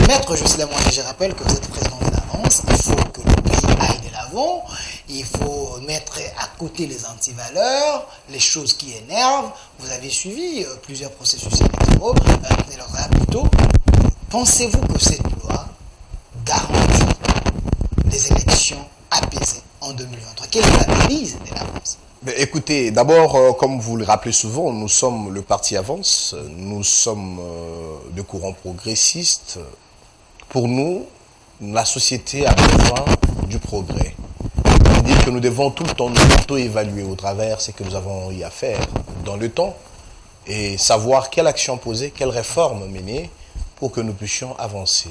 Maître Jocelyne Moine, je rappelle que vous êtes président de l'Avance. Il faut que le pays aille de l'avant. Il faut mettre à côté les antivaleurs, les choses qui énervent. Vous avez suivi plusieurs processus électoraux. Plutôt, pensez-vous que cette loi garantit des élections apaisées en 2023? Quelle est l'analyse de l'Avance? Écoutez, d'abord, comme vous le rappelez souvent, nous sommes le parti Avance, nous sommes de courant progressiste. Pour nous, la société a besoin du progrès. C'est-à-dire que nous devons tout le temps nous auto-évaluer au travers ce que nous avons eu à faire dans le temps et savoir quelle action poser, quelle réforme mener pour que nous puissions avancer.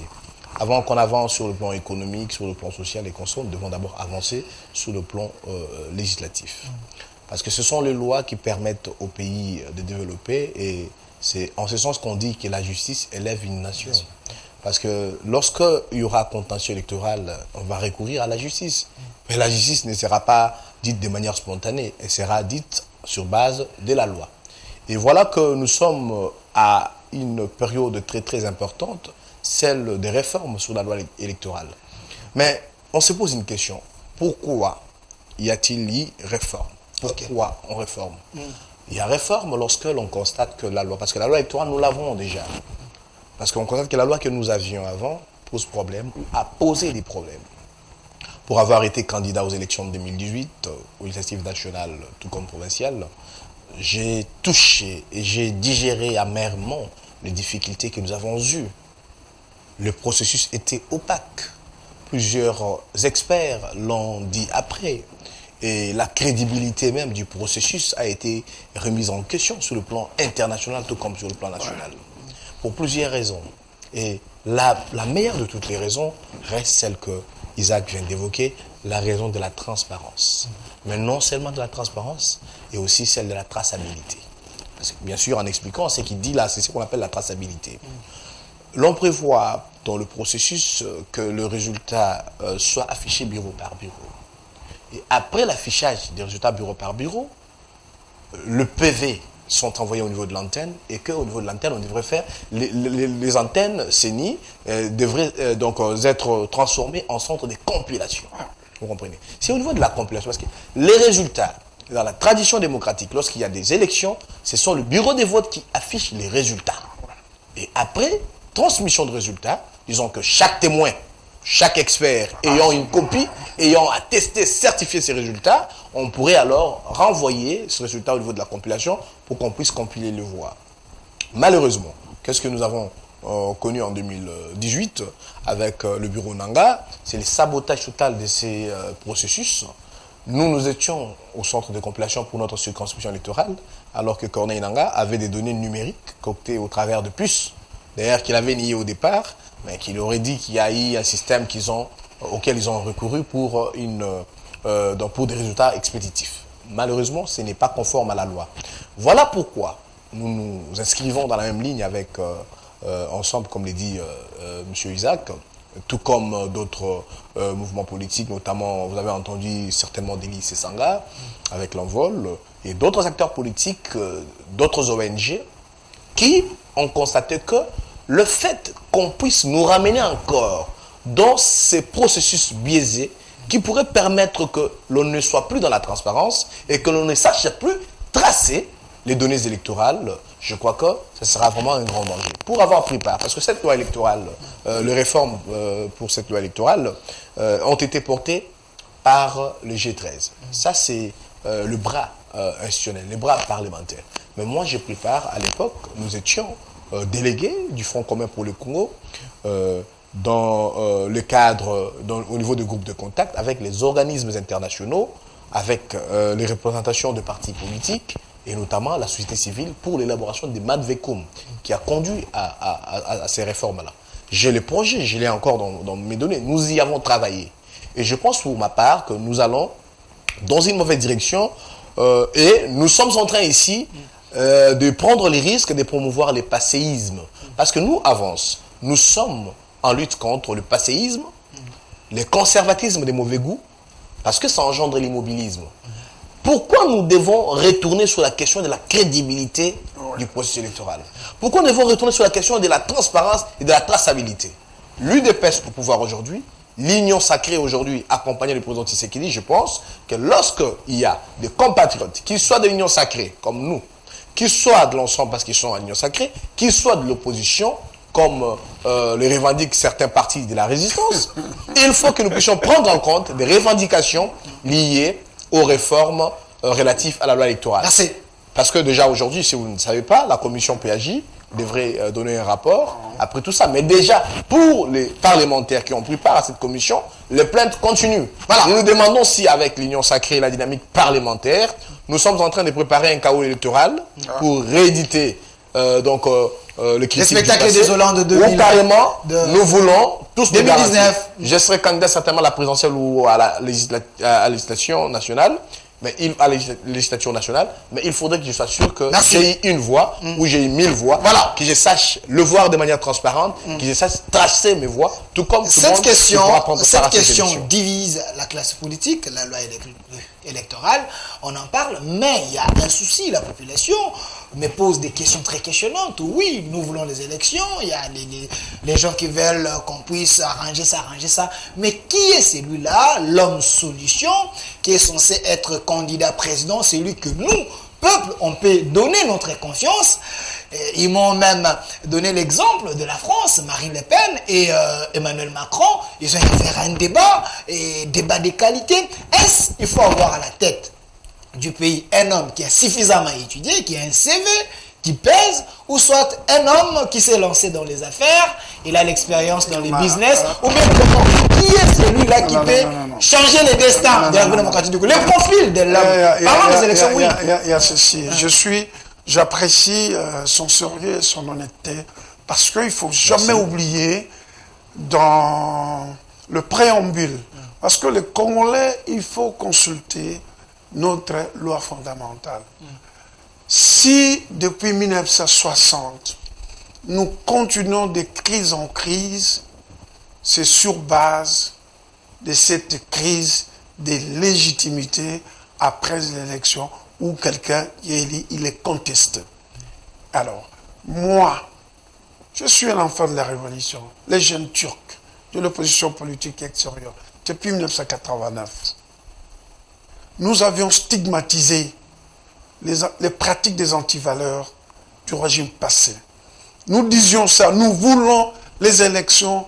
Avant qu'on avance sur le plan économique, sur le plan social et constant, nous devons d'abord avancer sur le plan législatif. Parce que ce sont les lois qui permettent au pays de développer et c'est en ce sens qu'on dit que la justice élève une nation. Parce que lorsqu'il y aura contentieux électoral, on va recourir à la justice. Mais la justice ne sera pas dite de manière spontanée, elle sera dite sur base de la loi. Et voilà que nous sommes à une période très très importante, celle des réformes sur la loi électorale. Mais on se pose une question, pourquoi y a-t-il eu réforme? Pourquoi on réforme? Il y a réforme lorsque l'on constate que la loi, parce que la loi électorale nous l'avons déjà, parce qu'on constate que la loi que nous avions avant pose problème ou a posé des problèmes. Pour avoir été candidat aux élections de 2018, aux législatives nationales tout comme provinciales, j'ai touché et j'ai digéré amèrement les difficultés que nous avons eues. Le processus était opaque. Plusieurs experts l'ont dit après. Et la crédibilité même du processus a été remise en question sur le plan international tout comme sur le plan national. Pour plusieurs raisons. Et la meilleure de toutes les raisons reste celle que Isaac vient d'évoquer, la raison de la transparence. Mais non seulement de la transparence, et aussi celle de la traçabilité. Parce que, bien sûr, en expliquant ce qu'il dit là, c'est ce qu'on appelle la traçabilité. L'on prévoit dans le processus que le résultat soit affiché bureau par bureau. Et après l'affichage des résultats bureau par bureau, le PV sont envoyés au niveau de l'antenne et qu'au niveau de l'antenne, on devrait faire les antennes CENI devraient donc être transformées en centre de compilation. Vous comprenez? C'est au niveau de la compilation parce que les résultats, dans la tradition démocratique, lorsqu'il y a des élections, ce sont le bureau des votes qui affiche les résultats. Et après transmission de résultats, disons que chaque témoin, chaque expert ayant une copie, ayant attesté, certifié ces résultats, on pourrait alors renvoyer ce résultat au niveau de la compilation pour qu'on puisse compiler le voix. Malheureusement, qu'est-ce que nous avons connu en 2018 avec le bureau Nanga? C'est le sabotage total de ces processus. Nous étions au centre de compilation pour notre circonscription électorale, alors que Corneille Nanga avait des données numériques coctées au travers de puces, d'ailleurs qu'il avait nié au départ, mais qu'il aurait dit qu'il y a eu un système auquel ils ont recouru pour des résultats expéditifs. Malheureusement, ce n'est pas conforme à la loi. Voilà pourquoi nous nous inscrivons dans la même ligne avec, ensemble, comme l'a dit M. Isaac, tout comme d'autres mouvements politiques, notamment, vous avez entendu certainement Denis Sessanga, avec l'envol, et d'autres acteurs politiques, d'autres ONG, qui ont constaté que le fait qu'on puisse nous ramener encore dans ces processus biaisés qui pourraient permettre que l'on ne soit plus dans la transparence et que l'on ne sache plus tracer les données électorales, je crois que ce sera vraiment un grand danger. Pour avoir pris part, parce que cette loi électorale, les réformes pour cette loi électorale ont été portées par le G13. Ça, c'est le bras institutionnel, le bras parlementaire. Mais moi, j'ai pris part, à l'époque, nous étions délégués du Front commun pour le Congo, dans le cadre, au niveau du groupe de contact, avec les organismes internationaux, avec les représentations de partis politiques, et notamment la société civile pour l'élaboration des MADVECUM, qui a conduit à ces réformes-là. J'ai le projet, je l'ai encore dans mes données, nous y avons travaillé. Et je pense pour ma part que nous allons dans une mauvaise direction et nous sommes en train ici de prendre les risques de promouvoir les passéismes. Parce que nous sommes en lutte contre le passéisme, le conservatisme des mauvais goûts, parce que ça engendre l'immobilisme. Pourquoi nous devons retourner sur la question de la crédibilité du processus électoral? Pourquoi nous devons retourner sur la question de la transparence et de la traçabilité? L'UDPS au pouvoir aujourd'hui, l'Union sacrée aujourd'hui, accompagnée du président Tshisekedi, je pense que lorsqu'il y a des compatriotes, qu'ils soient de l'Union sacrée, comme nous, qu'ils soient de l'ensemble parce qu'ils sont à l'Union sacrée, qu'ils soient de l'opposition, comme le revendiquent certains partis de la résistance, il faut que nous puissions prendre en compte des revendications liées aux réformes relatives à la loi électorale. Merci. Parce que déjà aujourd'hui, si vous ne savez pas, la commission PAJ devrait donner un rapport après tout ça. Mais déjà, pour les parlementaires qui ont pris part à cette commission, les plaintes continuent. Voilà. Nous nous demandons si avec l'Union sacrée et la dynamique parlementaire, nous sommes en train de préparer un chaos électoral pour rééditer le spectacle désolant de 2000. Ou carrément, nous voulons tous 2019. Je serai candidat certainement à la présidentielle ou à la législation nationale. mais à la législature nationale, mais il faudrait que je sois sûr que Merci. j'ai eu une voix ou j'ai eu 1000 voix, Voilà. que je sache le voir de manière transparente, que je sache tracer mes voix, tout comme tout le Cette monde qui pourra prendre part à ces question élections. divise la classe politique, la loi électorale, on en parle, mais il y a un souci, la population me pose des questions très questionnantes. Oui, nous voulons les élections, il y a les gens qui veulent qu'on puisse arranger ça, mais qui est celui-là, l'homme solution, qui est censé être candidat président, celui que nous, peuple, on peut donner notre confiance. Ils m'ont même donné l'exemple de la France, Marine Le Pen et Emmanuel Macron. Ils ont fait un débat, et débat de qualité. Est-ce qu'il faut avoir à la tête du pays un homme qui a suffisamment étudié, qui a un CV, qui pèse, ou soit un homme qui s'est lancé dans les affaires, il a l'expérience dans les business, ou bien qui est celui-là qui peut changer les destins de la démocratie du coup, les profils de l'homme. Parlons des élections, oui. Il y a ceci. J'apprécie son sérieux et son honnêteté, parce qu'il ne faut jamais oublier dans le préambule, parce que les Congolais, il faut consulter notre loi fondamentale. Si depuis 1960, nous continuons de crise en crise, c'est sur base de cette crise de légitimité après l'élection où quelqu'un il est contesté. Alors, moi, je suis un enfant de la Révolution, les jeunes Turcs, de l'opposition politique extérieure, depuis 1989. Nous avions stigmatisé les pratiques des antivaleurs du régime passé. Nous disions ça, nous voulons les élections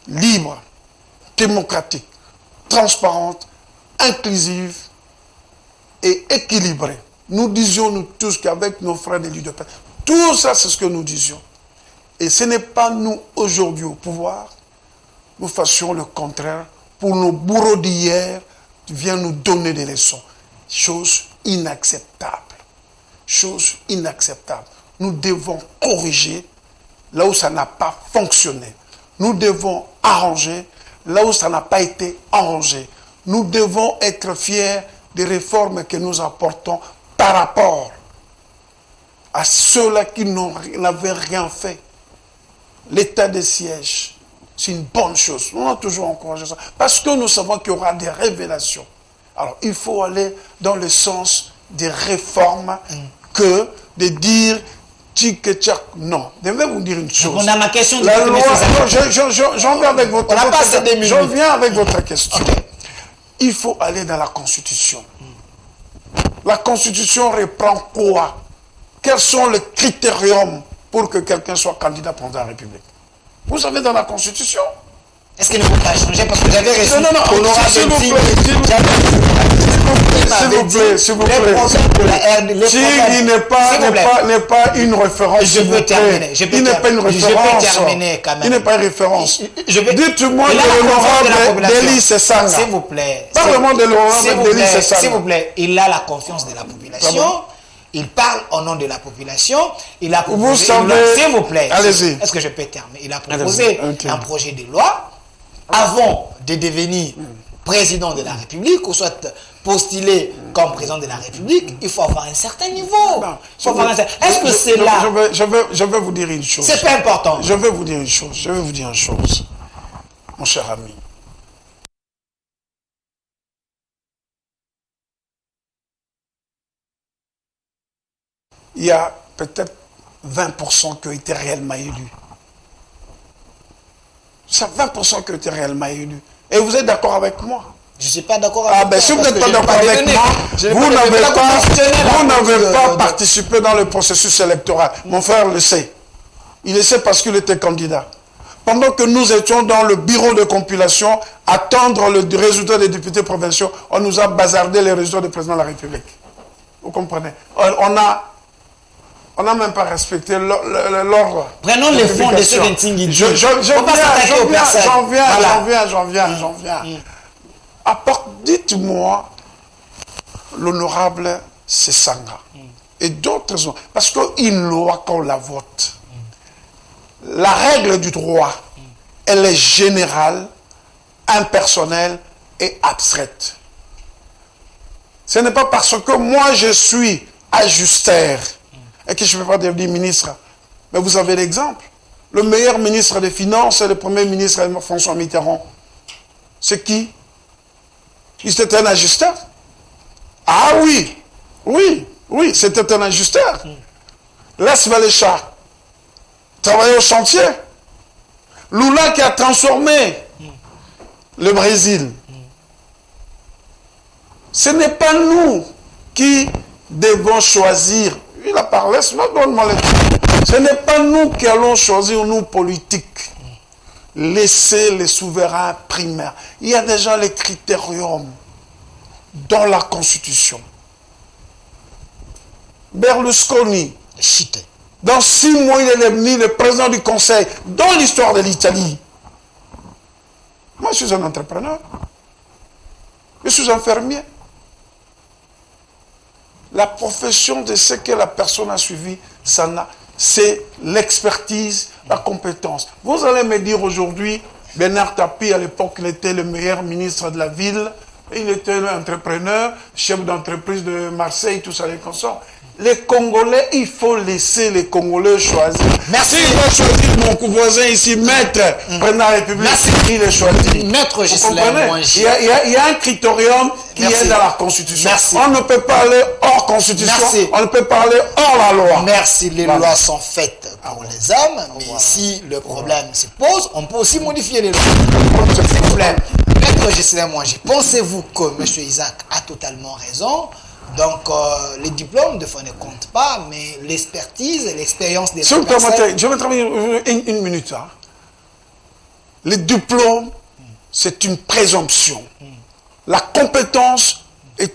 libres, démocratiques, transparentes, inclusives et équilibrées. Nous disions, nous tous, qu'avec nos frères de l'UDPS, tout ça, c'est ce que nous disions. Et ce n'est pas nous, aujourd'hui, au pouvoir, nous fassions le contraire pour nos bourreaux d'hier qui viennent nous donner des leçons. Chose inacceptable. Chose inacceptable. Nous devons corriger là où ça n'a pas fonctionné. Nous devons arranger là où ça n'a pas été arrangé. Nous devons être fiers des réformes que nous apportons par rapport à ceux-là qui n'avaient rien fait. L'état de siège, c'est une bonne chose. Nous avons toujours encouragé ça. Parce que nous savons qu'il y aura des révélations. Alors, il faut aller dans le sens des réformes que de dire tic-tac. Non. Je vais vous dire une chose. On a ma question. La loi, j'en viens avec votre question. J'en viens avec votre question. Okay. Il faut aller dans la Constitution. La Constitution reprend quoi? Quels sont les critériums pour que quelqu'un soit candidat pendant la République? Vous savez, dans la Constitution. Est-ce qu'il ne faut pas changer? Parce que j'avais reçu... Non, s'il vous plaît, s'il vous plaît. Il n'est pas une référence. Je peux terminer. Il n'est pas une référence. Je peux terminer quand même. Il n'est pas une référence. Dites-moi de l'honorable Délice Sanga. S'il vous plaît. Parle-moi de l'honorable Délice Sanga. S'il vous plaît, il a la confiance de la population. Il parle au nom de la population. Il a proposé... S'il vous plaît. Allez-y. Est-ce que je peux terminer? Il a proposé un projet de loi avant de devenir président de la République, ou soit postulé comme président de la République. Il faut avoir un certain niveau. Est-ce que c'est là... Je vais vous dire une chose. C'est pas important. Je vais vous dire une chose. Mon cher ami. Il y a peut-être 20% qui ont été réellement élus. C'est 20% qui ont été réellement élus. Et vous êtes d'accord avec moi? Je ne suis pas d'accord avec toi. Si vous n'êtes pas d'accord avec moi, vous n'avez pas participé dans le processus électoral. Mon frère le sait. Il le sait parce qu'il était candidat. Pendant que nous étions dans le bureau de compilation, attendre le résultat des députés provinciaux, on nous a bazardé les résultats du président de la République. Vous comprenez? On n'a même pas respecté l'ordre. Prenons les fonds de ce Ntingui. J'en viens. Dites-moi l'honorable Sesanga et d'autres. Parce qu'une loi, quand on la vote, la règle du droit, elle est générale, impersonnelle et abstraite. Ce n'est pas parce que moi je suis ajusteur et que je ne peux pas devenir ministre. Mais vous avez l'exemple. Le meilleur ministre des Finances et le premier ministre François Mitterrand. C'est qui? Il était un ajusteur. Ah oui, oui, c'était un ajusteur. Laisse Valécha travailler au chantier. Lula qui a transformé le Brésil. Ce n'est pas nous qui devons choisir. Il a parlé, ce n'est pas nous qui allons choisir, nous politiques. Laissez les souverains primaires. Il y a déjà les critériums dans la Constitution. Berlusconi, dans 6 mois, il est devenu le président du Conseil dans l'histoire de l'Italie. Moi, je suis un entrepreneur. Je suis un fermier. La profession de ce que la personne a suivi, c'est l'expertise, la compétence. Vous allez me dire aujourd'hui, Bernard Tapie, à l'époque, il était le meilleur ministre de la ville. Il était un entrepreneur, chef d'entreprise de Marseille, tout ça, les consorts. Les Congolais, il faut laisser les Congolais choisir. Merci. S'il va choisir mon voisin ici, maître, président de la République, il est choisi. Maître Ghislain il y a un critérium qui est dans la Constitution. Merci. On ne peut pas aller hors Constitution. Merci. On ne peut pas aller hors la loi. Merci. Les lois sont faites pour les hommes, mais si le problème se pose, on peut aussi modifier les lois. S'il vous plaît, Maître Ghislain Mwangi, pensez-vous que M. Isaac a totalement raison? Donc, les diplômes, des fois, ne comptent pas, mais l'expertise et l'expérience des personnes... Je vais travailler une minute. Hein. Les diplômes, c'est une présomption. La compétence est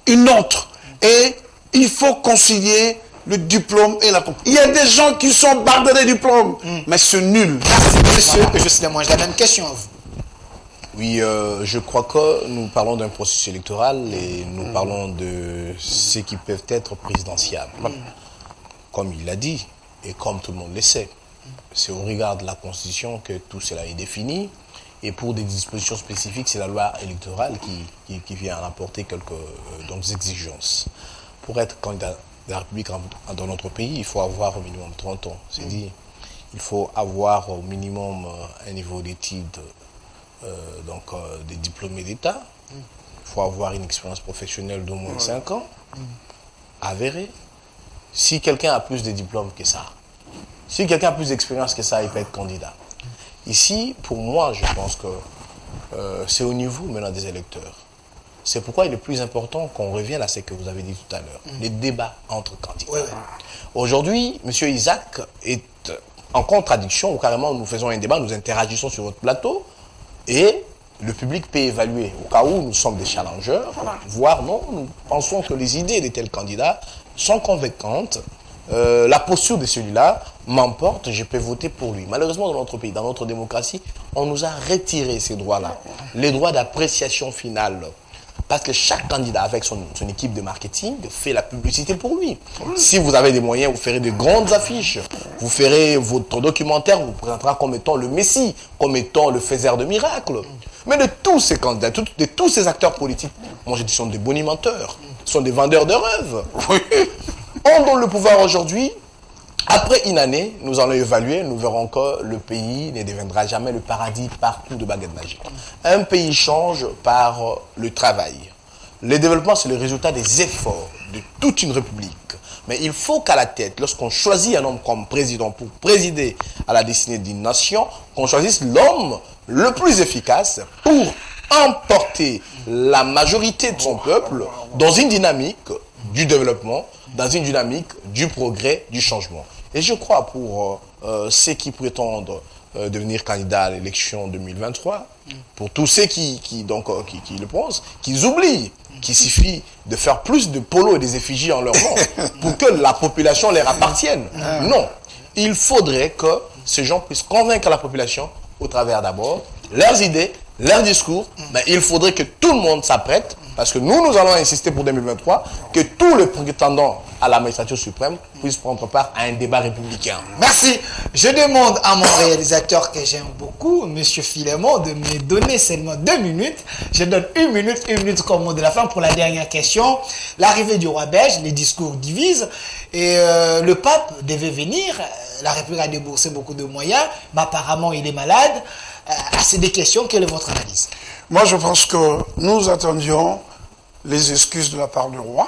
une autre. Et il faut concilier le diplôme et la compétence. Il y a des gens qui sont bardés des diplômes, mais c'est nul. Merci, monsieur. Je suis moi, j'ai la même question à vous. Oui, je crois que nous parlons d'un processus électoral et nous parlons de ce qui peuvent être présidentiables. Comme il l'a dit, et comme tout le monde le sait, c'est au regard de la Constitution que tout cela est défini. Et pour des dispositions spécifiques, c'est la loi électorale qui vient apporter quelques exigences. Pour être candidat de la République dans notre pays, il faut avoir au minimum 30 ans. C'est dit, il faut avoir au minimum un niveau d'études, des diplômés d'État. Il faut avoir une expérience professionnelle d'au moins 5 ans, avérée. Si quelqu'un a plus de diplômes que ça, si quelqu'un a plus d'expérience que ça, il peut être candidat. Ici, pour moi, je pense que c'est au niveau maintenant des électeurs. C'est pourquoi il est plus important qu'on revienne à ce que vous avez dit tout à l'heure, les débats entre candidats. Aujourd'hui, M. Isaac est en contradiction, ou carrément nous faisons un débat, nous interagissons sur votre plateau, et le public peut évaluer. Au cas où nous sommes des challengers, voire non, nous pensons que les idées de tels candidats sont convaincantes. La posture de celui-là m'emporte, je peux voter pour lui. Malheureusement, dans notre pays, dans notre démocratie, on nous a retiré ces droits-là, les droits d'appréciation finale. Parce que chaque candidat, avec son équipe de marketing, fait la publicité pour lui. Si vous avez des moyens, vous ferez de grandes affiches. Vous ferez votre documentaire, vous présentera comme étant le Messie, comme étant le faiseur de miracles. Mais de tous ces candidats, de tous ces acteurs politiques, moi je dis, sont des bonimenteurs, sont des vendeurs de rêves. On donne le pouvoir aujourd'hui. Après une année, nous allons évaluer, nous verrons que le pays ne deviendra jamais le paradis partout de baguette magique. Un pays change par le travail. Le développement, c'est le résultat des efforts de toute une république. Mais il faut qu'à la tête, lorsqu'on choisit un homme comme président pour présider à la destinée d'une nation, qu'on choisisse l'homme le plus efficace pour emporter la majorité de son peuple dans une dynamique du développement, dans une dynamique du progrès, du changement. Et je crois pour ceux qui prétendent devenir candidats à l'élection 2023, pour tous ceux qui le pensent, qu'ils oublient qu'il suffit de faire plus de polos et des effigies en leur nom pour que la population leur appartienne. Non, il faudrait que ces gens puissent convaincre la population au travers d'abord leurs idées, leurs discours, mais il faudrait que tout le monde s'apprête Parce que nous allons insister pour 2023 que tous les prétendants à la magistrature suprême puissent prendre part à un débat républicain. Merci. Je demande à mon réalisateur que j'aime beaucoup, M. Philémon, de me donner seulement 2 minutes. Je donne 1 minute comme mot de la fin pour la dernière question. L'arrivée du roi belge, les discours divisent. Et le pape devait venir. La République a déboursé beaucoup de moyens, mais apparemment il est malade. C'est des questions. Quelle est votre analyse? Moi, je pense que nous attendions les excuses de la part du roi.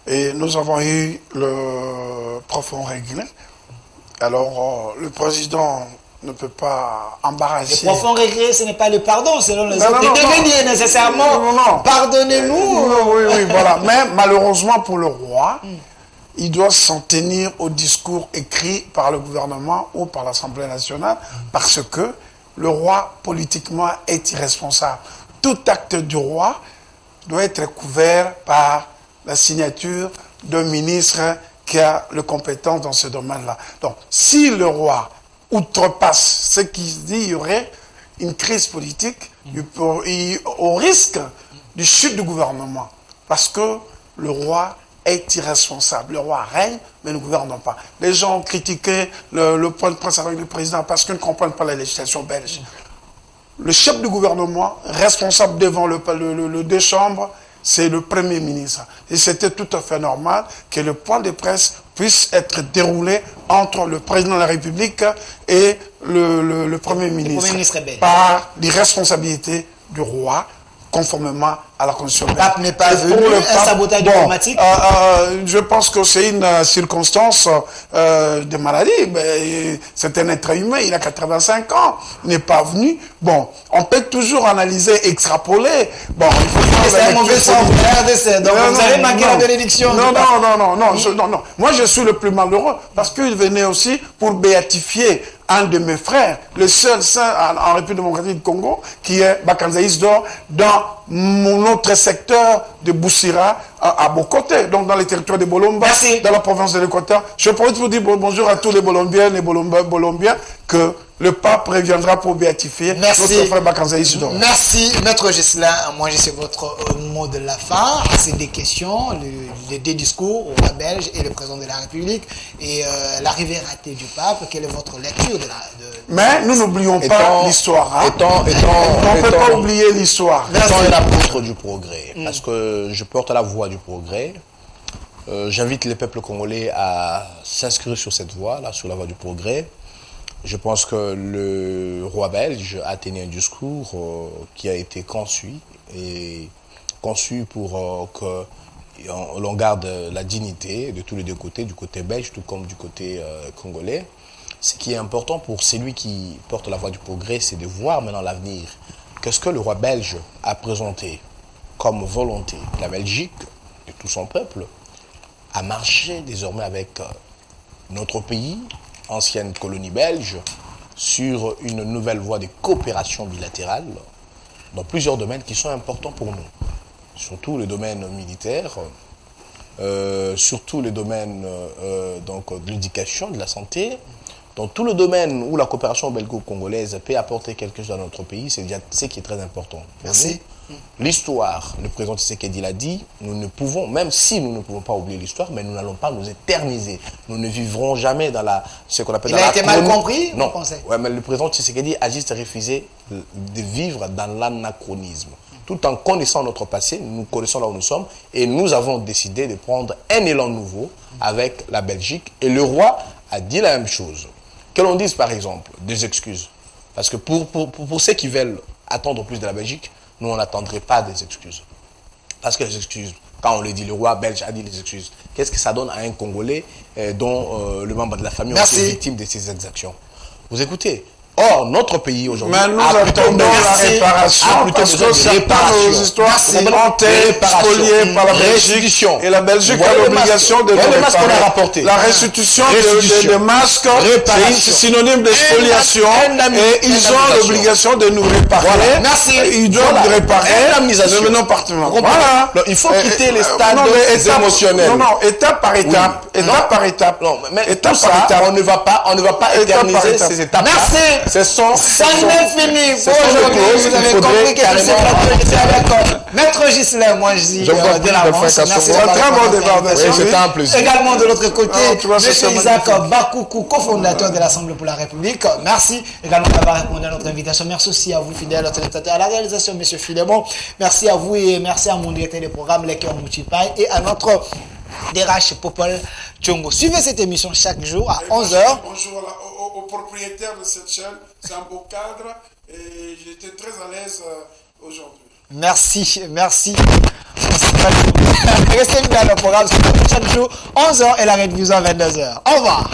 Et nous avons eu le profond regret. Alors, le président ne peut pas embarrasser. Le profond regret, ce n'est pas le pardon, selon les autres. Il devait dire nécessairement, pardonnez-nous. Oui, voilà. Mais malheureusement pour le roi, il doit s'en tenir au discours écrit par le gouvernement ou par l'Assemblée nationale, parce que le roi, politiquement, est irresponsable. Tout acte du roi doit être couvert par la signature d'un ministre qui a le compétence dans ce domaine-là. Donc, si le roi outrepasse ce qu'il dit, il y aurait une crise politique au risque du chute du gouvernement. Parce que le roi est irresponsable. Le roi règne, mais ne gouverne pas. Les gens ont critiqué le point de presse avec le président parce qu'ils ne comprennent pas la législation belge. Le chef du gouvernement, responsable devant le deux chambres, c'est le Premier ministre. Et c'était tout à fait normal que le point de presse puisse être déroulé entre le président de la République et le Premier ministre. Par l'irresponsabilité du roi, conformément à la Constitution. Le pape n'est pas venu, un sabotage diplomatique. Je pense que c'est une circonstance de maladie. C'est un être humain, il a 85 ans, il n'est pas venu. Bon, on peut toujours analyser, extrapoler. Bon, il faut faire c'est un mauvais sens, donc vous avez manqué la bénédiction. Non. Moi, je suis le plus malheureux parce qu'il venait aussi pour béatifier un de mes frères, le seul saint en République démocratique du Congo, qui est Bakanza Isidore, dans mon autre secteur de Boussira, à Bokoté, donc dans les territoires de Bolomba, dans la province de l'Équateur. Je profite pour dire bonjour à tous les Bolombiens et Bolombiens, que le pape reviendra pour béatifier notre frère Bakanza Isidore. Merci, Maître Ghislain. Moi, je sais votre mot de la fin. C'est des questions, les deux discours au roi belge et le président de la République, et l'arrivée ratée du pape. Quelle est votre lecture Mais nous n'oublions pas l'histoire. On ne peut pas oublier l'histoire. Étant un apôtre du progrès, parce que je porte la voix du progrès, j'invite les peuples congolais à s'inscrire sur cette voie-là, sur la voie du progrès. Je pense que le roi belge a tenu un discours qui a été conçu pour que l'on garde la dignité de tous les deux côtés, du côté belge tout comme du côté congolais. Ce qui est important pour celui qui porte la voie du progrès, c'est de voir maintenant l'avenir. Qu'est-ce que le roi belge a présenté comme volonté? La Belgique et tout son peuple a marché désormais avec notre pays, ancienne colonie belge, sur une nouvelle voie de coopération bilatérale dans plusieurs domaines qui sont importants pour nous. Surtout le domaine militaire, surtout le domaine de l'éducation, de la santé. Dans tout le domaine où la coopération belgo-congolaise peut apporter quelque chose à notre pays, c'est déjà ce qui est très important. Merci. L'histoire, le président Tshisekedi l'a dit, nous ne pouvons, même si nous ne pouvons pas oublier l'histoire, mais nous n'allons pas nous éterniser. Nous ne vivrons jamais dans ce qu'on appelle... Il a été mal compris, non. Ouais, mais le président Tshisekedi a juste refusé de vivre dans l'anachronisme. Tout en connaissant notre passé, nous connaissons là où nous sommes, et nous avons décidé de prendre un élan nouveau avec la Belgique, et le roi a dit la même chose. Que l'on dise par exemple des excuses. Parce que pour ceux qui veulent attendre plus de la Belgique, nous on n'attendrait pas des excuses. Parce que les excuses, quand on le dit, le roi belge a dit les excuses, qu'est-ce que ça donne à un Congolais dont le membre de la famille a été victime de ces exactions? Vous écoutez. Or, notre pays aujourd'hui... Mais nous attendons la réparation, parce que certains de nos histoires ont été spoliées par la Belgique, et la Belgique a l'obligation de nous réparer. La restitution de masques, c'est synonyme de spoliation, et ils ont l'obligation de nous réparer. Ils doivent nous réparer. Voilà. Il faut quitter les stades émotionnels. Non, étape par étape. Étape par étape. Mais tout ça, on ne va pas éterniser ces étapes. Merci. Ce sont... Ça n'est fini ce pour sont des aujourd'hui. clauses Vous avez qu'il faudrait compris que c'est carrément- l'actualité avec Maître Gislain, moi je dis Je vous en prie, de l'avance. Alfred Merci Kassovo. d'avoir Très bon répondu à débat, notre merci. Oui, invitation. c'était un plaisir. Également de l'autre côté, Ah, tu vois, c'est M. ça, Isaac magnifique. Bakoukou, cofondateur de l'Assemblée pour la République. Merci également d'avoir répondu à notre invitation. Merci aussi à vous, fidèles téléspectateurs, à la réalisation, M. Philemon. Merci à vous et merci à mon directeur des programmes, Leke Mouchipai, et à notre DRH Popol Tchongo. Suivez cette émission chaque jour à 11h. Bonjour au propriétaire de cette chaîne. C'est un beau cadre et j'étais très à l'aise aujourd'hui. Merci. Restez bien dans le programme chaque jour, 11h et la rediffusion à 22h. Au revoir.